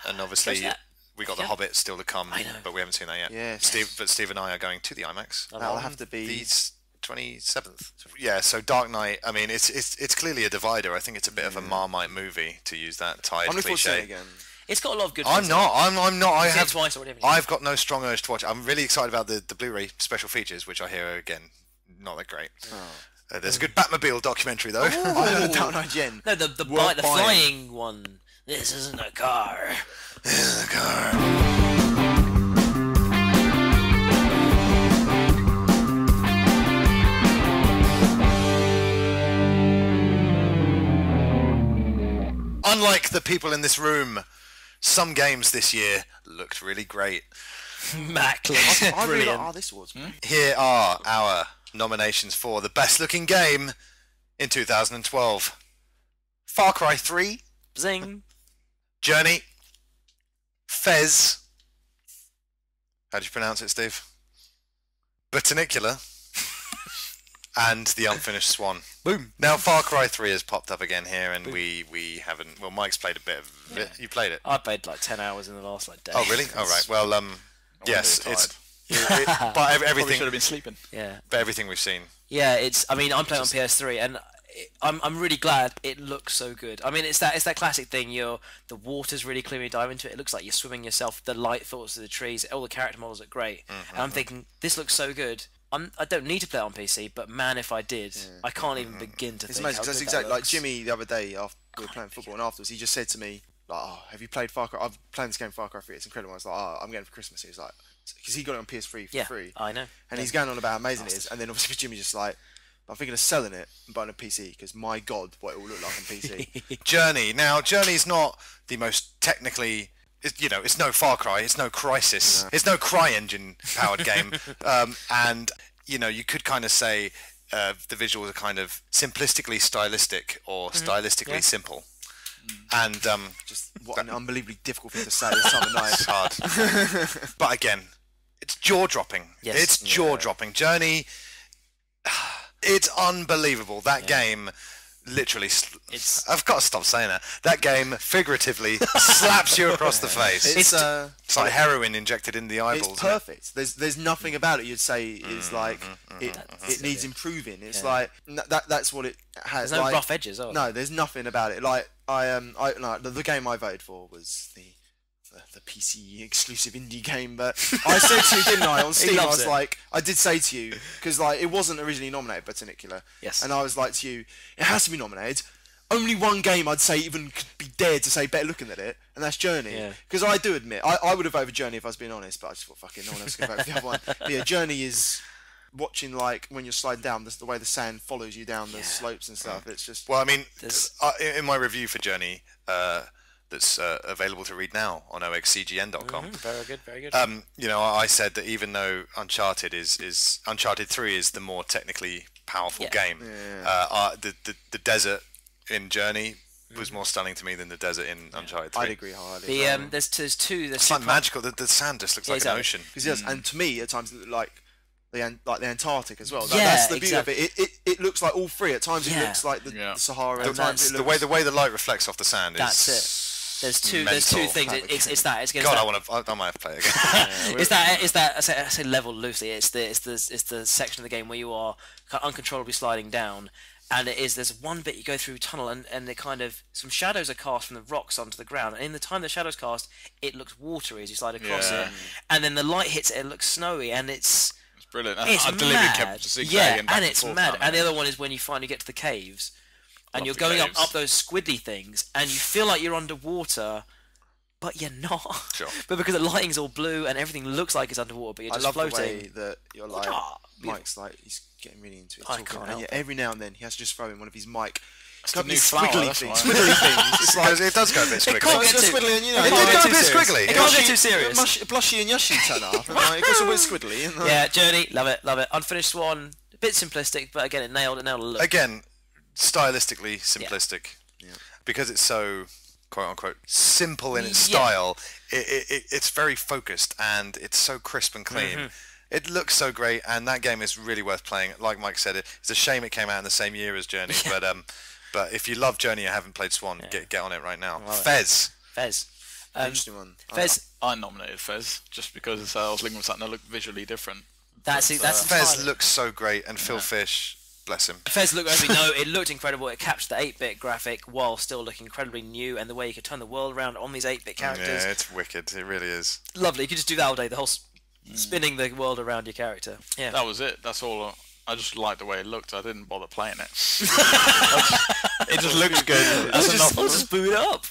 and obviously. We got The Hobbit still to come, but we haven't seen that yet. Yes. Steve and I are going to the IMAX. That'll have to be the 27th. Yeah, so Dark Knight. I mean, it's clearly a divider. I think it's a bit of a Marmite movie, to use that tired cliche. Again. It's got a lot of good. I'm not. I have twice already. I've got no strong urge to watch it. I'm really excited about the Blu-ray special features, which I hear are, again, not that great. There's a good Batmobile documentary though. I heard the Dark Knight Gen. No, the flying one. This isn't a car. This is a car. unlike the people in this room, some games this year looked really great. Mac, I really brilliant. like this awards. Here are our nominations for the best looking game in 2012. Far Cry 3, Zing. Journey, Fez, how do you pronounce it, Steve? Botanicular, and The Unfinished Swan. Boom. Now Far Cry 3 has popped up again here, and we haven't. Well, Mike's played a bit of it. You played it? I played like 10 hours in the last day. Oh, really? All right. Well, yes, really but Probably everything. should have been sleeping. Yeah. But everything we've seen. Yeah, I mean, I'm playing on PS3, and I'm really glad it looks so good. I mean, it's that classic thing. The water's really clear when you dive into it. It looks like you're swimming yourself. The light filters through the trees. All the character models look great. And I'm thinking, this looks so good. I don't need to play it on PC, but man, if I did, I can't even begin to It's think amazing how because that's good exactly that like looks. Jimmy the other day after we were playing football, and afterwards he just said to me, like, "Oh, have you played Far Cry? I've played this game Far Cry 3. It's incredible." I was like, "Oh, I'm getting it for Christmas." He was like, because he got it on PS3 for Yeah, free, I know. and he's going on about how amazing it is, and then obviously Jimmy just like, "I'm thinking of selling it and buying a PC because my God, what it will look like on PC." Journey. Now, Journey's not the most technically. It's no Far Cry. It's no Crysis. It's no CryEngine powered game. And you could kind of say the visuals are kind of simplistically stylistic or stylistically simple. And Just what an unbelievably difficult thing to say this time of night. it's hard. But again, it's jaw-dropping. Yes. It's jaw-dropping. Journey, it's unbelievable. That game literally... I've got to stop saying that. That game figuratively slaps you across the face. It's It's like heroin injected in the eyeballs. It's perfect. There's nothing about it you'd say is like it needs improving. It's like that's what it has. There's no like, rough edges, are there? No, there's nothing about it. Like the game I voted for was the PC exclusive indie game, but I said to you, didn't I, on Steam, I loves was it. like, I did say to you, because like it wasn't originally nominated, Botanicular, Yes. and I was like to you, it has to be nominated. Only one game I'd say even could be dared to say better looking at it, and that's Journey. Yeah. Because I do admit, I would have voted Journey if I was being honest, but I just thought, fucking no one else can vote for the other one. But yeah, Journey is watching, like, when you're sliding down, the way the sand follows you down the slopes and stuff, it's just... Well, I mean, in my review for Journey, that's available to read now on oxcgn.com. Very good, very good. I said that even though Uncharted Uncharted 3 is the more technically powerful game, the desert in Journey was more stunning to me than the desert in Uncharted 3. I'd agree hardly. There's two. It's like magical. The sand just looks like an ocean. And to me, at times, it looked like the Antarctic as well. Yeah, That's the beauty exactly. of it. It looks like all three. At times, it looks like the Sahara. At times, it looks... The way the light reflects off the sand That's is it. There's two mental. things. It's that. God, I might have to play it again. It's that. I say level loosely. It's the section of the game where you are kind of uncontrollably sliding down, and there's one bit you go through a tunnel, and they kind of some shadows are cast from the rocks onto the ground, and in the time the shadows cast, it looks watery as you slide across it, and then the light hits it, it looks snowy, and it's Brilliant. It's I deliberately mad. kept zigzagging back and it's forth mad. down And the there. other one is when you finally get to the caves, and Love you're the going caves. up those squiddly things, and you feel like you're underwater, but you're not. Sure. But because the lighting's all blue and everything looks like it's underwater, but you're I just love floating. the way that you're like, Beautiful. Mike's like, he's getting really into it. I talking, can't and help yet it. every now and then he has to just throw in one of his mic. It's the got new these flower, squiggly that's things. why. Squiggly things. It's like, It does go a bit squiggly. can't it's get just too- squiggly, and you know, It can't did get go a too bit serious. squiggly. It can't get too serious. Blushy and Yushy turn up. And like, it got a bit squiggly. And, Yeah, Journey, love it. Unfinished Swan, a bit simplistic, but again, it nailed a look. Again, stylistically simplistic. Because it's so quote unquote simple in its style, it's very focused and it's so crisp and clean. It looks so great, and that game is really worth playing. Like Mike said, it's a shame it came out in the same year as Journey, but if you love Journey and haven't played Swan, get on it right now. Fez. interesting one. Fez, I nominated Fez just because I was looking for something that looked visually different. that's Fez entirely- looks so great, and Phil Fish, bless him. Fez looked, as we know, it looked incredible. It captured the 8-bit graphic while still looking incredibly new, and the way you could turn the world around on these 8-bit characters. Yeah, it's wicked. It really is. Lovely. You could just do that all day, the whole spinning the world around your character. Yeah. That was it. That's all. I just liked the way it looked. I didn't bother playing it. It just looks good. That's enough. I'll just boot it up.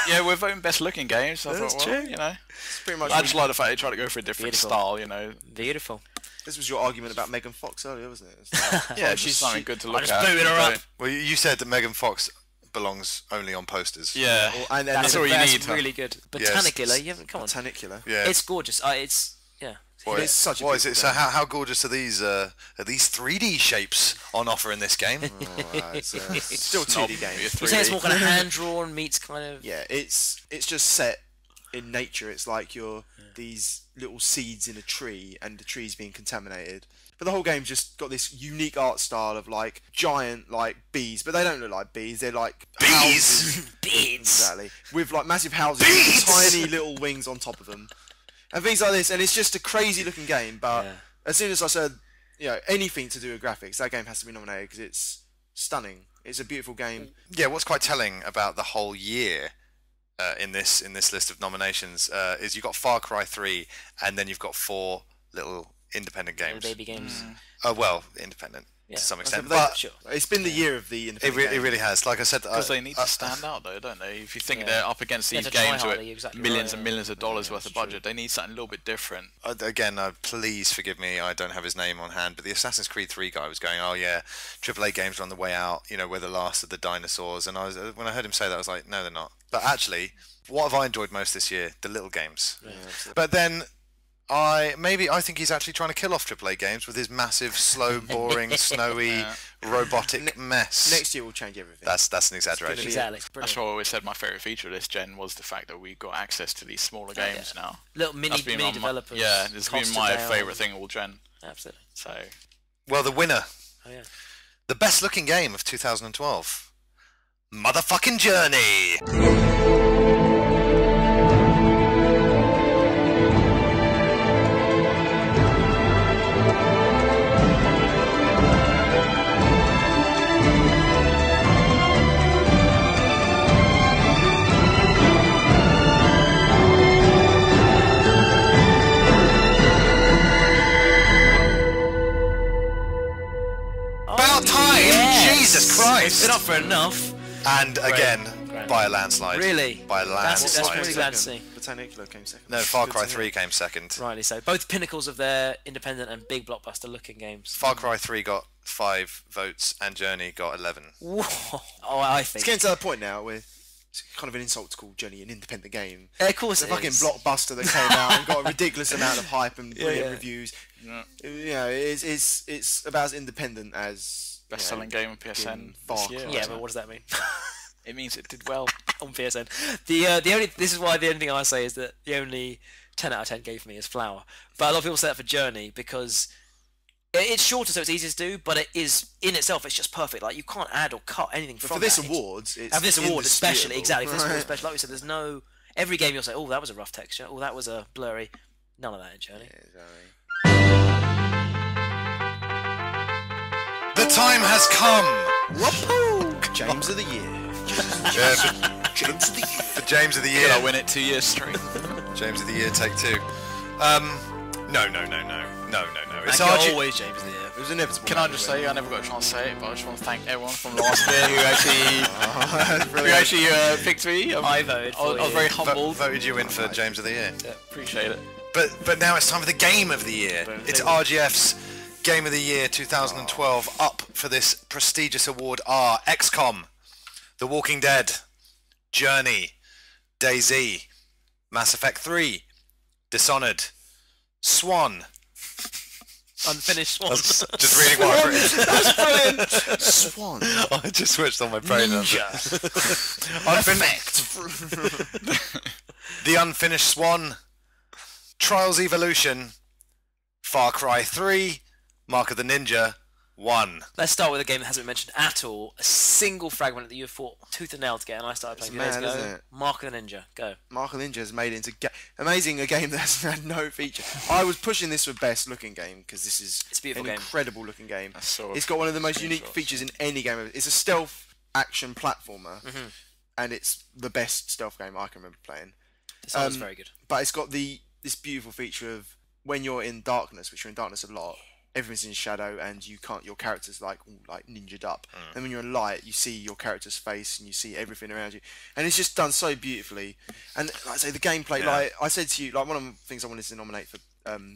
Yeah, we're voting best looking games. So I That's thought, well, true. you know, It's pretty much. I just like the fact they tried to go for a different Beautiful. style. You know, Beautiful. This was your argument about Megan Fox earlier, wasn't it? It's like, yeah, she's something good to look just at. booted her up. Well, you said that Megan Fox belongs only on posters. Yeah, and that's all you need. That's really good. Botanicular, you haven't come on. Botanicular. Yeah. It's gorgeous. Yeah. It's such a what is it? So game. how gorgeous are these 3D shapes on offer in this game? It's still a 2D game. You say it's more kind of hand drawn meets kind of. Yeah, it's just set in nature. It's like you're these little seeds in a tree, and the tree's being contaminated. But the whole game's just got this unique art style of like giant like bees, but they don't look like bees. They're like Bees? Bees. Exactly, with like massive houses, with tiny little wings on top of them, and things like this. And it's just a crazy looking game. But as soon as I said, anything to do with graphics, that game has to be nominated because it's stunning. It's a beautiful game. Yeah, what's quite telling about the whole year in this list of nominations is you've got Far Cry 3, and then you've got 4 little independent games. Baby games. Well, independent to some extent, But but sure. It's been the year of the independent it really has. Like I said, Because they need to stand out, though, don't they? If you think they're up against these to try games harder, with you're exactly millions right, and millions of dollars worth of budget, they need something a little bit different. again, please forgive me, I don't have his name on hand, but the Assassin's Creed 3 guy was going, oh yeah, AAA games are on the way out, we're the last of the dinosaurs, and when I heard him say that, I was like, no, they're not. But actually, what have I enjoyed most this year? The little games. But then I think he's actually trying to kill off AAA games with his massive, slow, boring, snowy, robotic mess. Next year will change everything. That's an exaggeration. Exactly. That's why I always said my favourite feature of this gen was the fact that we've got access to these smaller games now. Little mini That's been developers. Yeah, it's been cost my down. favourite thing all gen. Absolutely. So, Well, the winner, Oh yeah. the best looking game of 2012, motherfucking Journey. About time! Yes. Jesus Christ! It's been up for enough. And again, by a landslide. Really? By a That's landslide. really glad to see. Botanicular came second. No, Far Good Cry to hear. 3 came second. Rightly so. Both pinnacles of their independent and big blockbuster looking games. Far Cry 3 got 5 votes and Journey got 11. Whoa. Oh, I It's think. getting to that point now where it's kind of an insult to call Journey an independent game. Of course It's a it fucking is. blockbuster that came out and got a ridiculous amount of hype and brilliant yeah. reviews. Yeah. It's about as independent as best-selling game on PSN Far this year. Cry. Yeah, but what does that mean? It means it did well. On PSN. This is why the only thing I say is that the only 10 out of 10 gave me is Flower. But a lot of people say that for Journey because it's shorter, so it's easier to do. But it is in itself, it's just perfect. Like you can't add or cut anything But from for this that. awards, it's And for this award, especially, indisputable. exactly. For this award, especially, like we said, there's no. Every game you'll say, oh, that was a rough texture. Oh, that was a blurry. None of that in Journey. The time has come! James of the year. James of the Year. For James of the Year. Did I win it 2 years straight? James of the Year, take 2. No. It's Like, RG... always James of the Year. It was inevitable. Can I just say, I never got a chance to say it, but I just want to thank everyone from last year who actually picked me. I voted for I was very humbled. voted you in for James of the Year. Yeah, appreciate it. But now it's time for the Game of the Year. It's RGF's Game of the Year 2012. Up for this prestigious award are XCOM, The Walking Dead, Journey, DayZ, Mass Effect 3, Dishonored, Swan. Unfinished Swan. Just reading what I've written. That's brilliant. Swan. I just switched on my brain. The Unfinished Swan, Trials Evolution, Far Cry 3, Mark of the Ninja, 1. Let's start with a game that hasn't been mentioned at all. A single fragment that you have fought tooth and nail to get, and I started playing It's a few mad, days ago. isn't it? Mark of the Ninja, go. Mark of the Ninja has made it into amazing, a game that's had no feature. I was pushing this for best looking game because this is It's a beautiful an game. incredible looking game. saw It's got one of the most screenshots. unique features in any game. It's a stealth action platformer, Mm-hmm. and it's the best stealth game I can remember playing. This one was very good. But it's got this beautiful feature of when you're in darkness, which you're in darkness a lot. Everything's in shadow, and you can't. Your character's like ninja'd up. And when you're in light, you see your character's face, and you see everything around you. And it's just done so beautifully. And like I say, the gameplay. Like I said to you, like one of the things I wanted to nominate for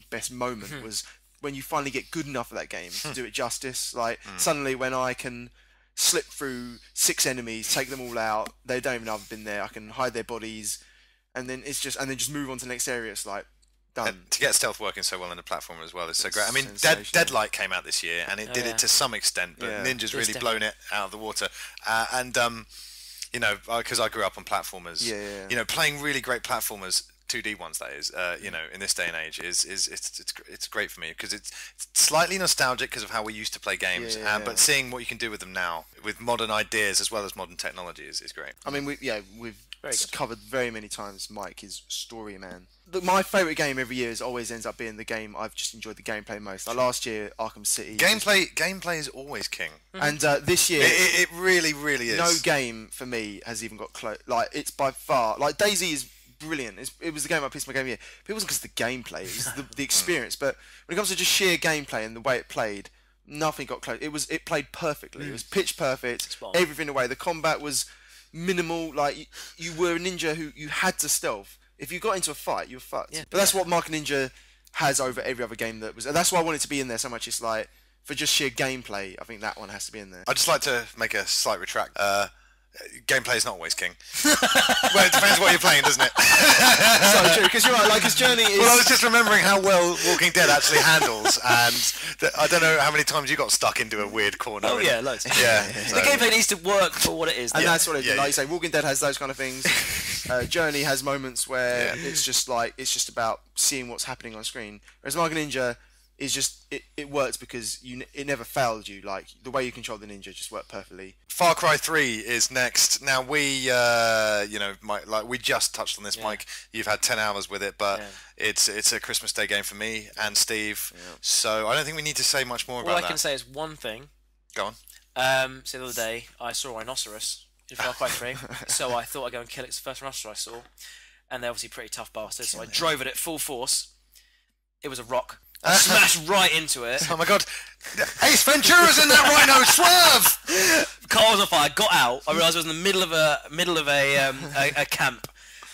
best moment was when you finally get good enough at that game to do it justice. Like suddenly, when I can slip through 6 enemies, take them all out. They don't even know I've been there. I can hide their bodies, and then just move on to the next area. It's like done. And to get stealth working so well in the platformer as well is so great. I mean, sensational. Deadlight came out this year, and it did it to some extent, but Ninja's really blown it out of the water. You know, because I grew up on platformers. You know, playing really great platformers. 2D ones, that is, you know, in this day and age, it's great for me because it's slightly nostalgic because of how we used to play games, but seeing what you can do with them now, with modern ideas as well as modern technology, is great. I mean, we've covered very many times. Mike is story man. My favourite game every year always ends up being the game I've just enjoyed the gameplay most. Like last year, Arkham City. Gameplay is always king. And this year, it really is. No game for me has even got close. Like it's by far like DayZ is brilliant. It was the game I picked my game of the year. But it wasn't because of the gameplay, it was the experience. But when it comes to just sheer gameplay and the way it played, nothing got close. It played perfectly. It was pitch perfect. Everything away. The combat was minimal. Like you were a ninja who you had to stealth. If you got into a fight, you were fucked. But that's what Mark Ninja has over every other game that was. And that's why I wanted to be in there so much. It's like for just sheer gameplay, I think that one has to be in there. I'd just like to make a slight retract. Gameplay is not always king. Well, it depends what you're playing, doesn't it? So true, because you're right. Like his journey is. Well, I was just remembering how well Walking Dead actually handles, and I don't know how many times you got stuck into a weird corner. Oh yeah, loads. Yeah. The gameplay needs to work for what it is. And that's what it is. Like you say, Walking Dead has those kind of things. Journey has moments where it's just about seeing what's happening on screen. Whereas Mark Ninja is just it works because it never failed you. Like the way you control the ninja just worked perfectly. Far Cry 3 is next. Now we we just touched on this, Mike. You've had 10 hours with it, but it's a Christmas Day game for me and Steve. So I don't think we need to say much more about that. All I can say is one thing. Go on. So the other day I saw a rhinoceros in Far Cry 3, so I thought I'd go and kill it. It's the first rhinoceros I saw, and they're obviously pretty tough bastards. So I drove it at full force. It was a rock. I smashed right into it. Oh my god! Ace Ventura's in that rhino! Swerve! Car was on fire. Got out. I realised I was in the middle of a camp.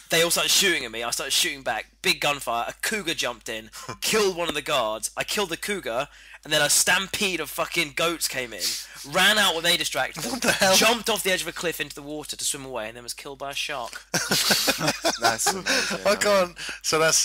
They all started shooting at me. I started shooting back. Big gunfire. A cougar jumped in, killed one of the guards. I killed the cougar, and then a stampede of fucking goats came in, ran out when they distracted them, What the hell? jumped off the edge of a cliff into the water to swim away, and then was killed by a shark. That's amazing. I can't. So that's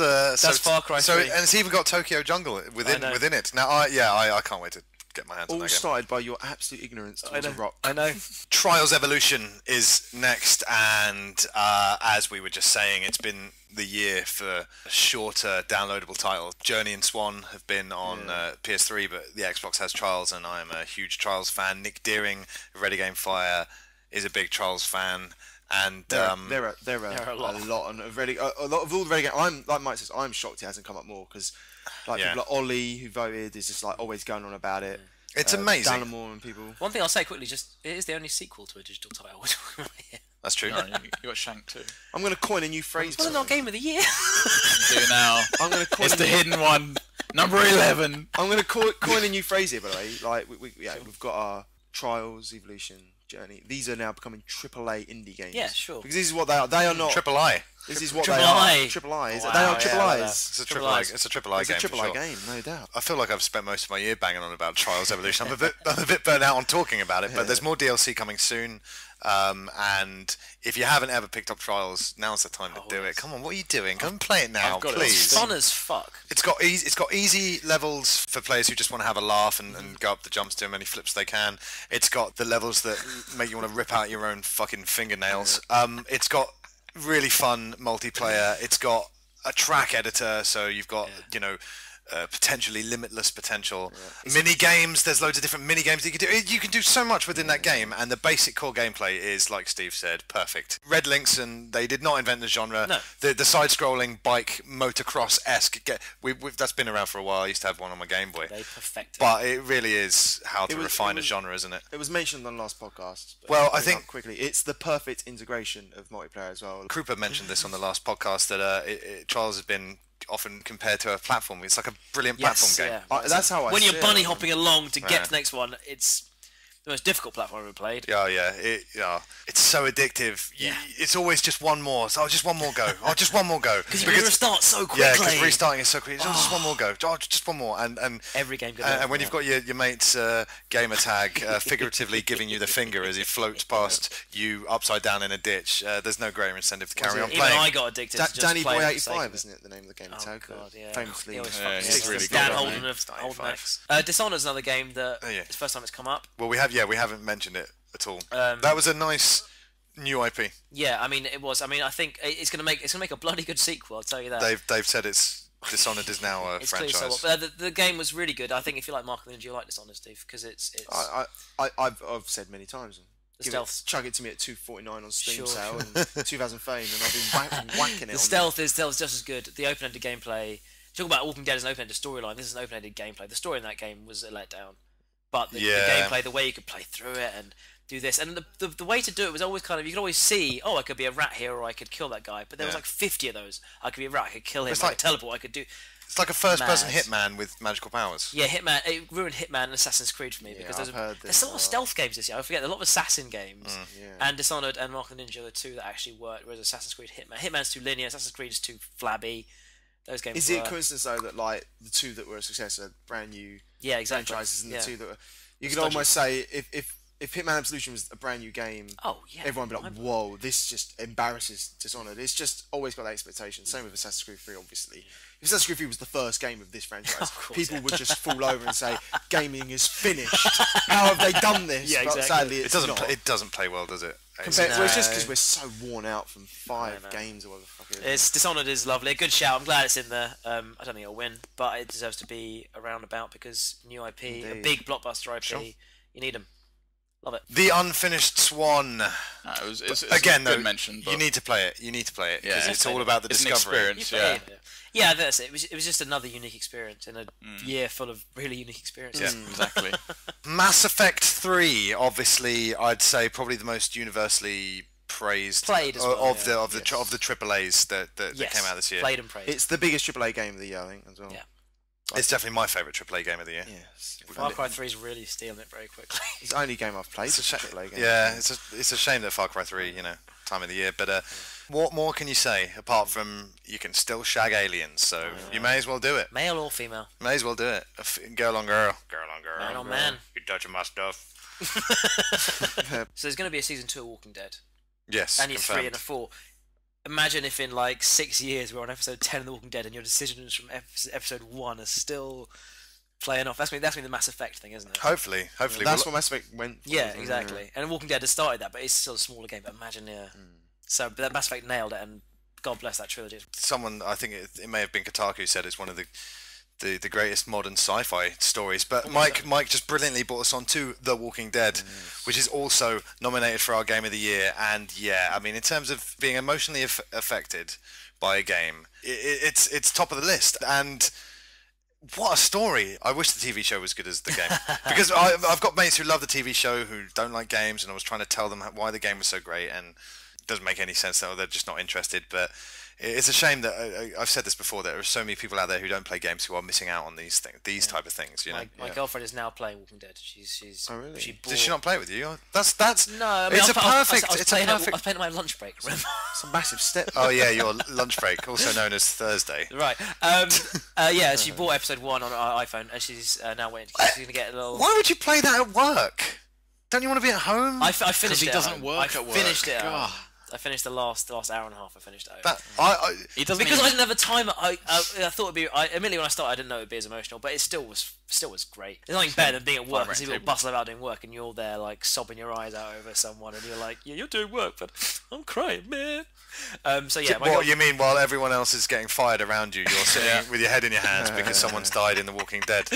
Far Cry 3. So and it's even got Tokyo Jungle within it. Now I can't wait to get my hands on All that game. started by your absolute ignorance towards a rock. I know. Trials Evolution is next, and as we were just saying, it's been the year for shorter downloadable titles. Journey and Swan have been on PS3, but the Xbox has Trials, and I am a huge Trials fan. Nick Deering of Ready Game Fire is a big Trials fan. And there are a lot of all the Ready Game. I'm like Mike says, I'm shocked it hasn't come up more because people like Ollie who voted is just like always going on about it. It's amazing. Dallamore and people. One thing I'll say quickly, just it is the only sequel to a digital title. That's true. No, you got Shank too. I'm going to coin a new phrase. Well, not Game of the Year. Do now. I'm going to coin. It's the hidden one, number 11. I'm going to coin a new phrase here, by the way. Like we've got our Trials, Evolution, Journey. These are now becoming AAA indie games. Yeah, sure. Because this is what they are. They are not Triple I. This is what Triple they are. I. Triple I's. Wow, they are yeah, triple I like I's. It's a triple I. It's a triple I It's game. a triple for I sure. game, no doubt. I feel like I've spent most of my year banging on about Trials Evolution. I'm a bit burnt out on talking about it, but there's more DLC coming soon. And if you haven't ever picked up Trials, now's the time to do it. Come on, what are you doing? Come and play it now, I've got it. please. It's fun as fuck. It's got easy levels for players who just want to have a laugh and go up the jumps, do as many flips they can. It's got the levels that make you want to rip out your own fucking fingernails. It's got really fun multiplayer. It's got a track editor, so you've got potentially limitless potential. Mini games, there's loads of different mini games that you can do. You can do so much within that game, and the basic core gameplay is, like Steve said, perfect. Red Links, and they did not invent the genre. No. The side-scrolling bike motocross-esque, that's been around for a while. I used to have one on my Game Boy. They perfected it. But it really is how to refine a genre, isn't it? It was mentioned on the last podcast. Well, I think quickly, it's the perfect integration of multiplayer as well. Krupa mentioned this on the last podcast that Trials has been often compared to a platform. It's like a brilliant platform game. Yeah. That's how I when see you're it. bunny hopping along to get to the next one, it's the most difficult platform I've ever played. It's so addictive. It's always just one more. So just one more go. Just one more go. Because you restart so quickly. Yeah, because restarting is so quick. Just one more go. Just one more. And every game. And when you've got your mate's gamer tag figuratively giving you the finger as he floats past you upside down in a ditch, there's no greater incentive to carry on playing. Even I got addicted to just Danny playing Boy 85, isn't it? The name of the gamer tag. God, yeah. Famously. It's really good. Dan Holden of Holden X. Dishonored's another game that it's the first time it's come up. Well, we haven't mentioned it at all. That was a nice new IP. Yeah, I mean it was. I mean I think it's gonna make a bloody good sequel. I'll tell you that. They've said Dishonored is now a franchise. So the game was really good. I think if you like Mark and Ninja, you'll like Dishonored, Steve, because it's. I've said many times. Chuck it to me at $2.49 on Steam sale and 2,000 fame, and I've been whacking it. The stealth is just as good. The open-ended gameplay. Talk about Walking Dead as an open-ended storyline. This is an open-ended gameplay. The story in that game was a letdown, but the gameplay, the way you could play through it and do this, and the way to do it was always kind of, you could always see, I could be a rat here, or I could kill that guy. But there was like 50 of those. I could be a rat. I could kill him. I could teleport. I could do. It's like a first-person Hitman with magical powers. Yeah, Hitman. It ruined Hitman and Assassin's Creed for me because there's a lot of stealth games this year. I forget, a lot of assassin games. And Dishonored and Mark and Ninja are the two that actually worked. Whereas Assassin's Creed, Hitman's too linear. Assassin's Creed is too flabby. Those games. Is it a coincidence though that like the two that were a success are brand new franchises, and the two that were, you could almost say if Hitman Absolution was a brand new game, everyone would be like, whoa, this just embarrasses Dishonored. It's just always got that expectation. Same with Assassin's Creed 3, obviously. If Assassin's Creed 3 was the first game of this franchise, people would just fall over and say, gaming is finished. How have they done this? Yeah, exactly. But sadly, it doesn't play well, does it? Well, it's just because we're so worn out from 5 games or whatever the fuck it is. Dishonored is lovely. A good shout. I'm glad it's in there. I don't think it'll win, but it deserves to be around about because new IP, a big blockbuster IP, you need them. Love it. The Unfinished Swan. It's again, though, mention, you need to play it. You need to play it because it's all about the discovery. Yeah, that's it. It was just another unique experience in a year full of really unique experiences. Yeah, exactly. Mass Effect 3, obviously, I'd say probably the most universally praised played as well, of the AAAs that came out this year. Played and praised. It's the biggest AAA game of the year, I think, as well. Yeah. It's definitely my favourite AAA game of the year. Yes. Far Cry 3 is really stealing it very quickly. It's the only game I've played. It's a AAA game. Yeah, it's a shame that Far Cry 3, time of the year. But what more can you say apart from you can still shag aliens? So you may as well do it. Male or female? May as well do it. Girl on girl. Girl on girl. Man on man. You're touching my stuff. So there's going to be a season 2 of Walking Dead. Yes. And it's 3 and a 4. Imagine if in like 6 years we're on episode 10 of The Walking Dead and your decisions from episode 1 are still playing off. That's the Mass Effect thing, isn't it? Hopefully. That's what Mass Effect went for. Yeah, exactly. And Walking Dead has started that, but it's still a smaller game. But imagine, So, but that Mass Effect nailed it, and God bless that trilogy. Someone, I think it may have been Kotaku, said it's one of the greatest modern sci-fi stories. But Mike just brilliantly brought us on to The Walking Dead, which is also nominated for our Game of the Year. And yeah, I mean, in terms of being emotionally affected by a game, it's top of the list. And what a story! I wish the TV show was good as the game, because I've got mates who love the TV show who don't like games, and I was trying to tell them why the game was so great, and it doesn't make any sense though. They're just not interested. But it's a shame that I've said this before. That there are so many people out there who don't play games who are missing out on these type of things. My girlfriend is now playing Walking Dead. She's oh really? Did she not play with you? That's no. I mean, it's I was perfect. playing at my lunch break. Remember? It's a massive step. Oh yeah, your lunch break, also known as Thursday. Right. Yeah, she bought episode 1 on her iPhone, and she's now waiting. She's going to get a little. Why would you play that at work? Don't you want to be at home? I finished it. He doesn't work at work. I finished it. I finished the last hour and a half. I finished it. He doesn't because I didn't have a time. I thought it'd be. Admittedly, when I started, I didn't know it'd be as emotional, but it still was great. There's nothing better than being at work and see people bustle about doing work, and you're there like sobbing your eyes out over someone, and you're like, yeah, you're doing work, but I'm crying, man. So yeah. What you mean? While everyone else is getting fired around you, you're sitting with your head in your hands because someone's died in The Walking Dead.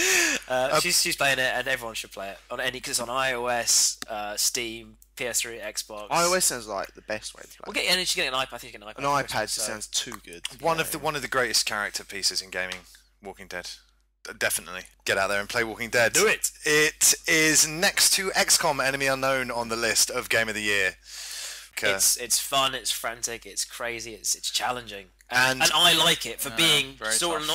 She's playing it, and everyone should play it because it's on iOS, Steam, PS3, Xbox. iOS sounds like the best way to play. And she's getting an iPad. I think she's getting an iPad. An iPad sounds too good. One of the greatest character pieces in gaming, Walking Dead. Definitely get out there and play Walking Dead. Do it. It is next to XCOM: Enemy Unknown on the list of Game of the Year. It's fun. It's frantic. It's crazy. It's challenging. And I like it for being not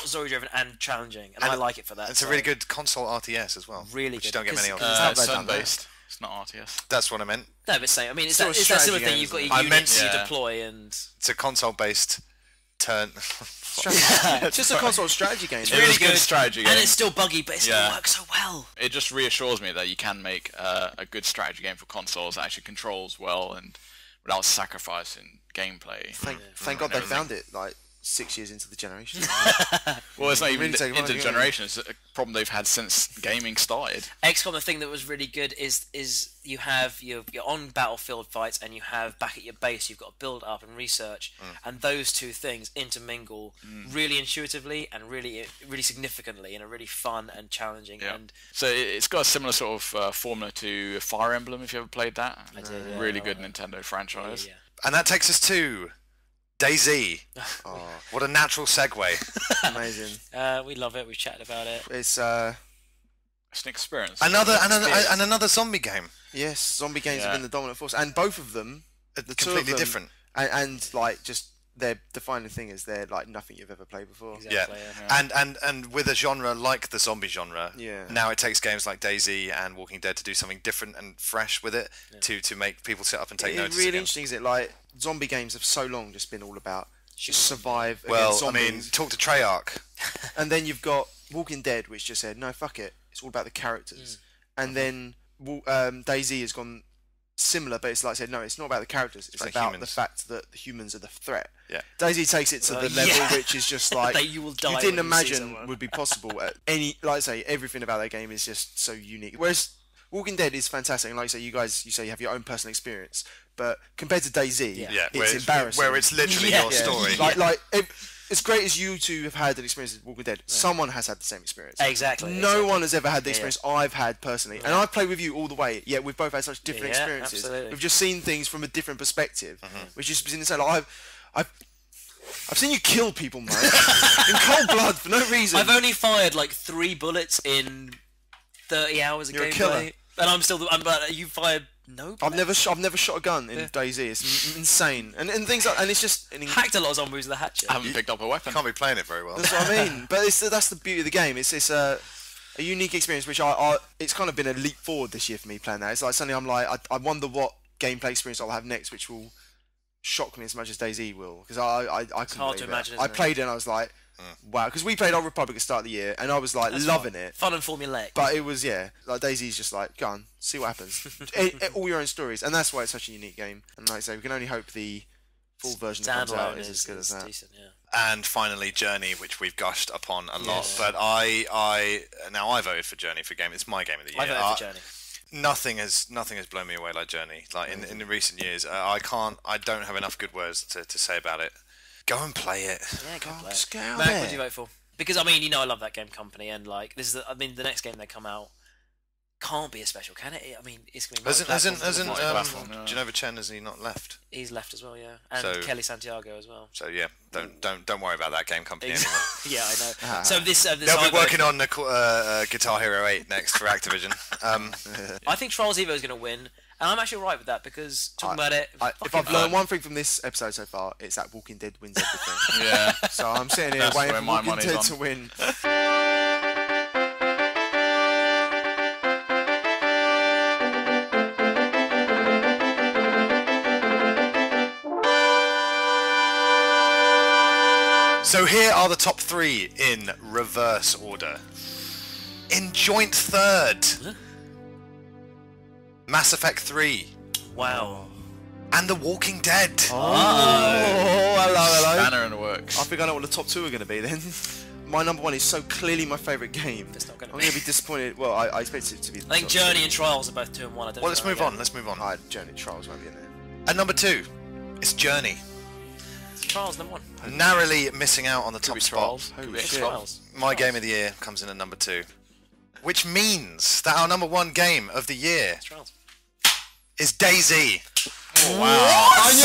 story driven and challenging. And I like it for that. It's a really good console RTS as well. Really which good. You don't get many of. Turn based. It's not RTS. That's what I meant. No, but same. I mean, it's Still that a similar strategy thing. game, You've got isn't your it? units you Yeah. deploy, and It's a console-based turn. It's just a console strategy game. It's really good strategy game. and it's still buggy, but it still Yeah. works so well. It just reassures me that you can make a good strategy game for consoles that actually controls well and without sacrificing gameplay. Thank God they found it like 6 years into the generation. Well, it's not even Really take into long, the yeah. generation. It's a problem they've had since gaming started. XCOM, the thing that was really good is you have you're on battlefield fights, and you have back at your base you've got to build up and research, and those two things intermingle really intuitively and really significantly in a really fun and challenging and So it's got a similar sort of formula to Fire Emblem, if you ever played that. I did, yeah, Really I good like Nintendo franchise. yeah. And that takes us to DayZ. Oh, What a natural segue. amazing. We love it. We've chatted about it. It's It's an experience. Another zombie game. yes, zombie games have Yeah. been the dominant force, and both of them, the two of Completely them, different. and like just their defining thing is they're like nothing you've ever played before. Exactly, Yeah. And with a genre like the zombie genre, Yeah. now it takes games like DayZ and Walking Dead to do something different and fresh with it to make people sit up and take It's notice really again. interesting, is it? Like zombie games have so long just been all about just survive Well, against I zombies. mean, talk to Treyarch. And then you've got Walking Dead, which just said, no, fuck it. It's all about the characters. And then DayZ has gone similar, but it's like I said, no, it's not about the characters. It's about about humans. the fact that the humans are the threat. Yeah. DayZ takes it to the level yeah. which is just like That you will die you when didn't you see imagine someone. would be possible at any. Like I say, everything about that game is just so unique. Whereas Walking Dead is fantastic, and like I say, you say you have your own personal experience, but compared to DayZ, Yeah, it's embarrassing. where it's literally Yeah. your Yeah. story. Like as great as you two have had an experience with Walking Dead, someone has had the same experience. Exactly. No one has ever had the Yeah. experience I've had personally, and I've played with you all the way. Yet we've both had such different Yeah, experiences. absolutely. We've just seen things from a different perspective, which is insane. Like, I've seen you kill people, mate, in cold blood for no reason. I've only fired like 3 bullets in 30 hours of You're a gameplay, killer. and I'm still. But you fired no. I've never shot a gun in DayZ. It's insane, and things like, and it's just hacked a lot of zombies with a hatchet. I haven't picked up a weapon. Can't be playing it very well. That's what I mean. But that's the beauty of the game. It's a unique experience, which it's kind of been a leap forward this year for me playing that. It's like suddenly I'm like, I wonder what gameplay experience I'll have next, which will shock me as much as DayZ will, because I couldn't hard to believe imagine, I isn't it? played it and I was like, wow, because we played Old Republic at the start of the year, and I was like loving it. Fun and formulaic. But it was like DayZ's just like, go on, see what happens. All your own stories, and that's why it's such a unique game. And like I say, we can only hope the full version that comes out Standalone is as good as that. decent, yeah. And finally, Journey, which we've gushed upon a lot. Yes. But I voted for Journey for game. It's my game of the year. I voted for Journey. Nothing has blown me away like Journey. Like in the recent years, I don't have enough good words to say about it. Go and play it. Yeah, go play Just it. get out Mac, there. what did you vote for? Because I mean, I love that game company, and like this is, the next game they come out can't be a special, can it? I mean, it's gonna be. Hasn't platform, yeah. Genova Chen, has he not left? He's left as well, yeah, and So- Kelly Santiago as well. So yeah, don't worry about that game company anymore. Yeah, I know. So this They'll be working on the Guitar Hero 8 next for Activision. I think Trials Evo is going to win, and I'm actually alright with that because talking about it. If fucking I've learned fun. one thing from this episode so far, it's that Walking Dead wins everything. Yeah. So I'm sitting here That's waiting where for my Walking money's Dead on. to win. So here are the top 3 in reverse order. In joint third, Mass Effect 3 Wow. and The Walking Dead. Oh, hello. Banner in the works. I think I know what the top 2 are going to be then. My number 1 is so clearly my favourite game. It's not gonna I'm be. going to be disappointed. Well, I expect it to be. I think Journey and Trials are both 2 and 1. I don't Well, let's know move yet. on. Let's move on. Journey Trials won't be in there. At number 2, it's Journey. Trials number 1. Narrowly missing out on the Could top be spot. Trials. Could Holy be shit. Xbox. Trials. My game of the year comes in at number 2. Which means that our number 1 game of the year Trials. is DayZ. What?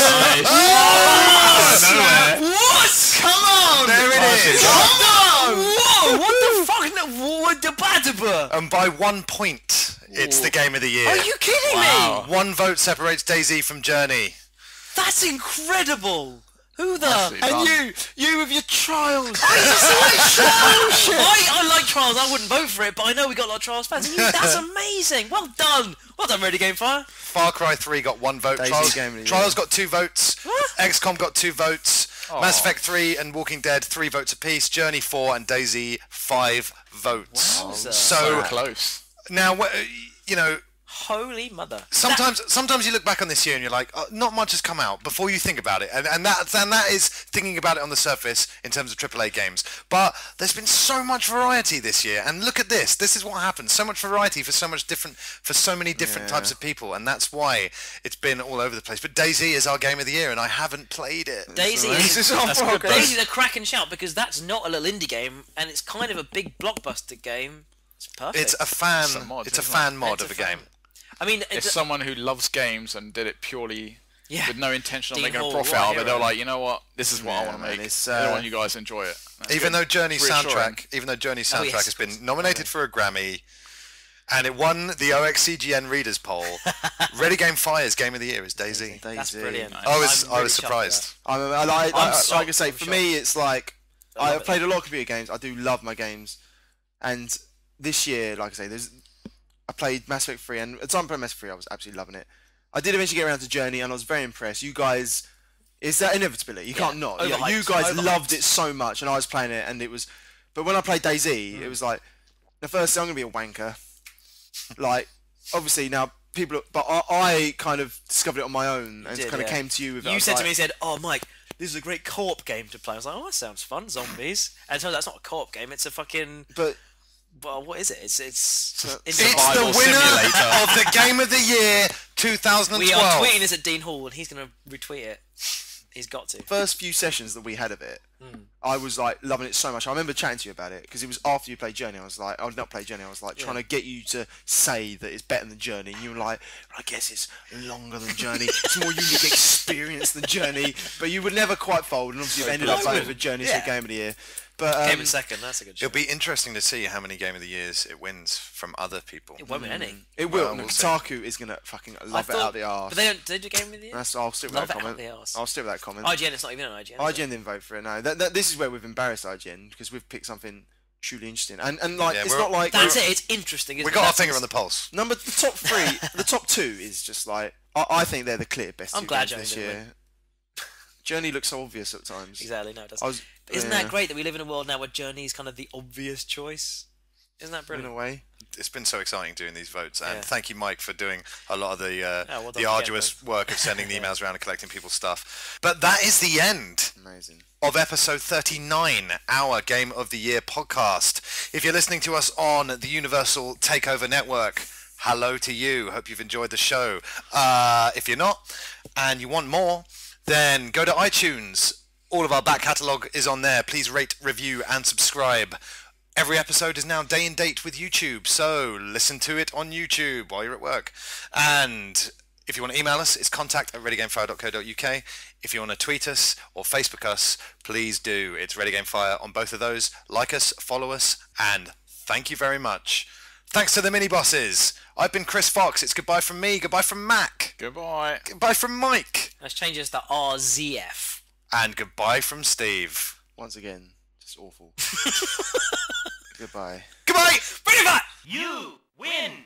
Come on! There it is! Whoa! What the fuck? What the bad? And by 1 point, it's the game of the year. Are you kidding Wow. me? 1 vote separates DayZ from Journey. That's incredible. Who the? Nicely done. And you with your trials. I like Trials. I wouldn't vote for it, but I know we got a lot of Trials fans. And that's amazing. Well done. Well done, Ready Game Fire. Far Cry 3 got 1 vote. Trials got 2 votes. XCOM got 2 votes. Mass Effect 3 and Walking Dead 3 votes apiece. Journey 4 and DayZ 5 votes. Wowza. So close. Now, you know, Holy mother. Sometimes you look back on this year and you're like, oh, not much has come out before you think about it, and that is thinking about it on the surface in terms of AAA games. But there's been so much variety this year, and look at this. This is what happens. So much variety for so many different types of people, and that's why it's been all over the place. But DayZ is our game of the year, and I haven't played it. DayZ is a cracking shout because that's not a little indie game, and it's kind of a big blockbuster game. It's perfect. It's a fan mod of a game. I mean, it's someone who loves games and did it purely with no intention of making a profit Hall, out of it. They're like, you know what, this is what I want to make. I want you guys to enjoy it. Even though Journey's soundtrack has been nominated for a Grammy, and it won the OXCGN Readers Poll, Ready Game Fire's Game of the Year is DayZ. That's brilliant. I was surprised. Like I say, for me, it's like I've played a lot of computer games. I do love my games, and this year, like I say, I played Mass Effect 3, and at the time I played Mass Effect 3, I was absolutely loving it. I did eventually get around to Journey, and I was very impressed. You guys, it's that inevitability. You can't not. You guys loved it so much, and I was playing it, and it was. But when I played DayZ, it was like, the first thing, I'm gonna be a wanker. Like, obviously now people, but I kind of discovered it on my own, and kind of came to you with it. You said to me, you said, "Oh, Mike, this is a great co-op game to play." I was like, "Oh, that sounds fun, zombies." And so that's not a co-op game; it's a fucking. Well, what is it? It's the winner of the Game of the Year 2012. We are tweeting this at Dean Hall, and he's going to retweet it. He's got to. First few sessions that we had of it, I was like loving it so much. I remember chatting to you about it because it was after you played Journey. I was like, I'd not played Journey. I was like trying to get you to say that it's better than Journey. And you were like, I guess it's longer than Journey. It's more unique experience than Journey. But you would never quite fold, and obviously you ended up voting for Journey as your Game of the Year. But came in second. That's a good show. It'll be interesting to see how many Game of the Years it wins from other people. It won't win any. It will. Kotaku is gonna fucking love it out the arse. But they don't. They do Game of the Year. I'll stick with that comment. I'll stick with that comment. IGN, it's not even on IGN. IGN didn't vote for it. No, this is where we've embarrassed IGN because we've picked something truly interesting. And like it's not like that's it. It's interesting. We got our finger on the pulse. The top 3, the top 2 is just like I think they're the clear best. I'm glad games this Journey year. Journey looks so obvious at times. Exactly, no, it doesn't. Isn't that great that we live in a world now where Journey is kind of the obvious choice? Isn't that brilliant? In a way. It's been so exciting doing these votes, and thank you, Mike, for doing a lot of the arduous work of sending the emails around and collecting people's stuff. But that is the end of episode 39, our Game of the Year podcast. If you're listening to us on the Universal Takeover Network, hello to you. Hope you've enjoyed the show. If you're not, and you want more, then go to iTunes. All of our back catalogue is on there. Please rate, review, and subscribe. Every episode is now day and date with YouTube, so listen to it on YouTube while you're at work. And if you want to email us, it's contact@readygamefire.co.uk. If you want to tweet us or Facebook us, please do. It's Ready Game Fire on both of those. Like us, follow us, and thank you very much. Thanks to the mini-bosses. I've been Chris Fox. It's goodbye from me. Goodbye from Mac. Goodbye. Goodbye from Mike. Let's change this to RZF. And goodbye from Steve. Once again, just awful. Goodbye. Goodbye. Bring it back. You win.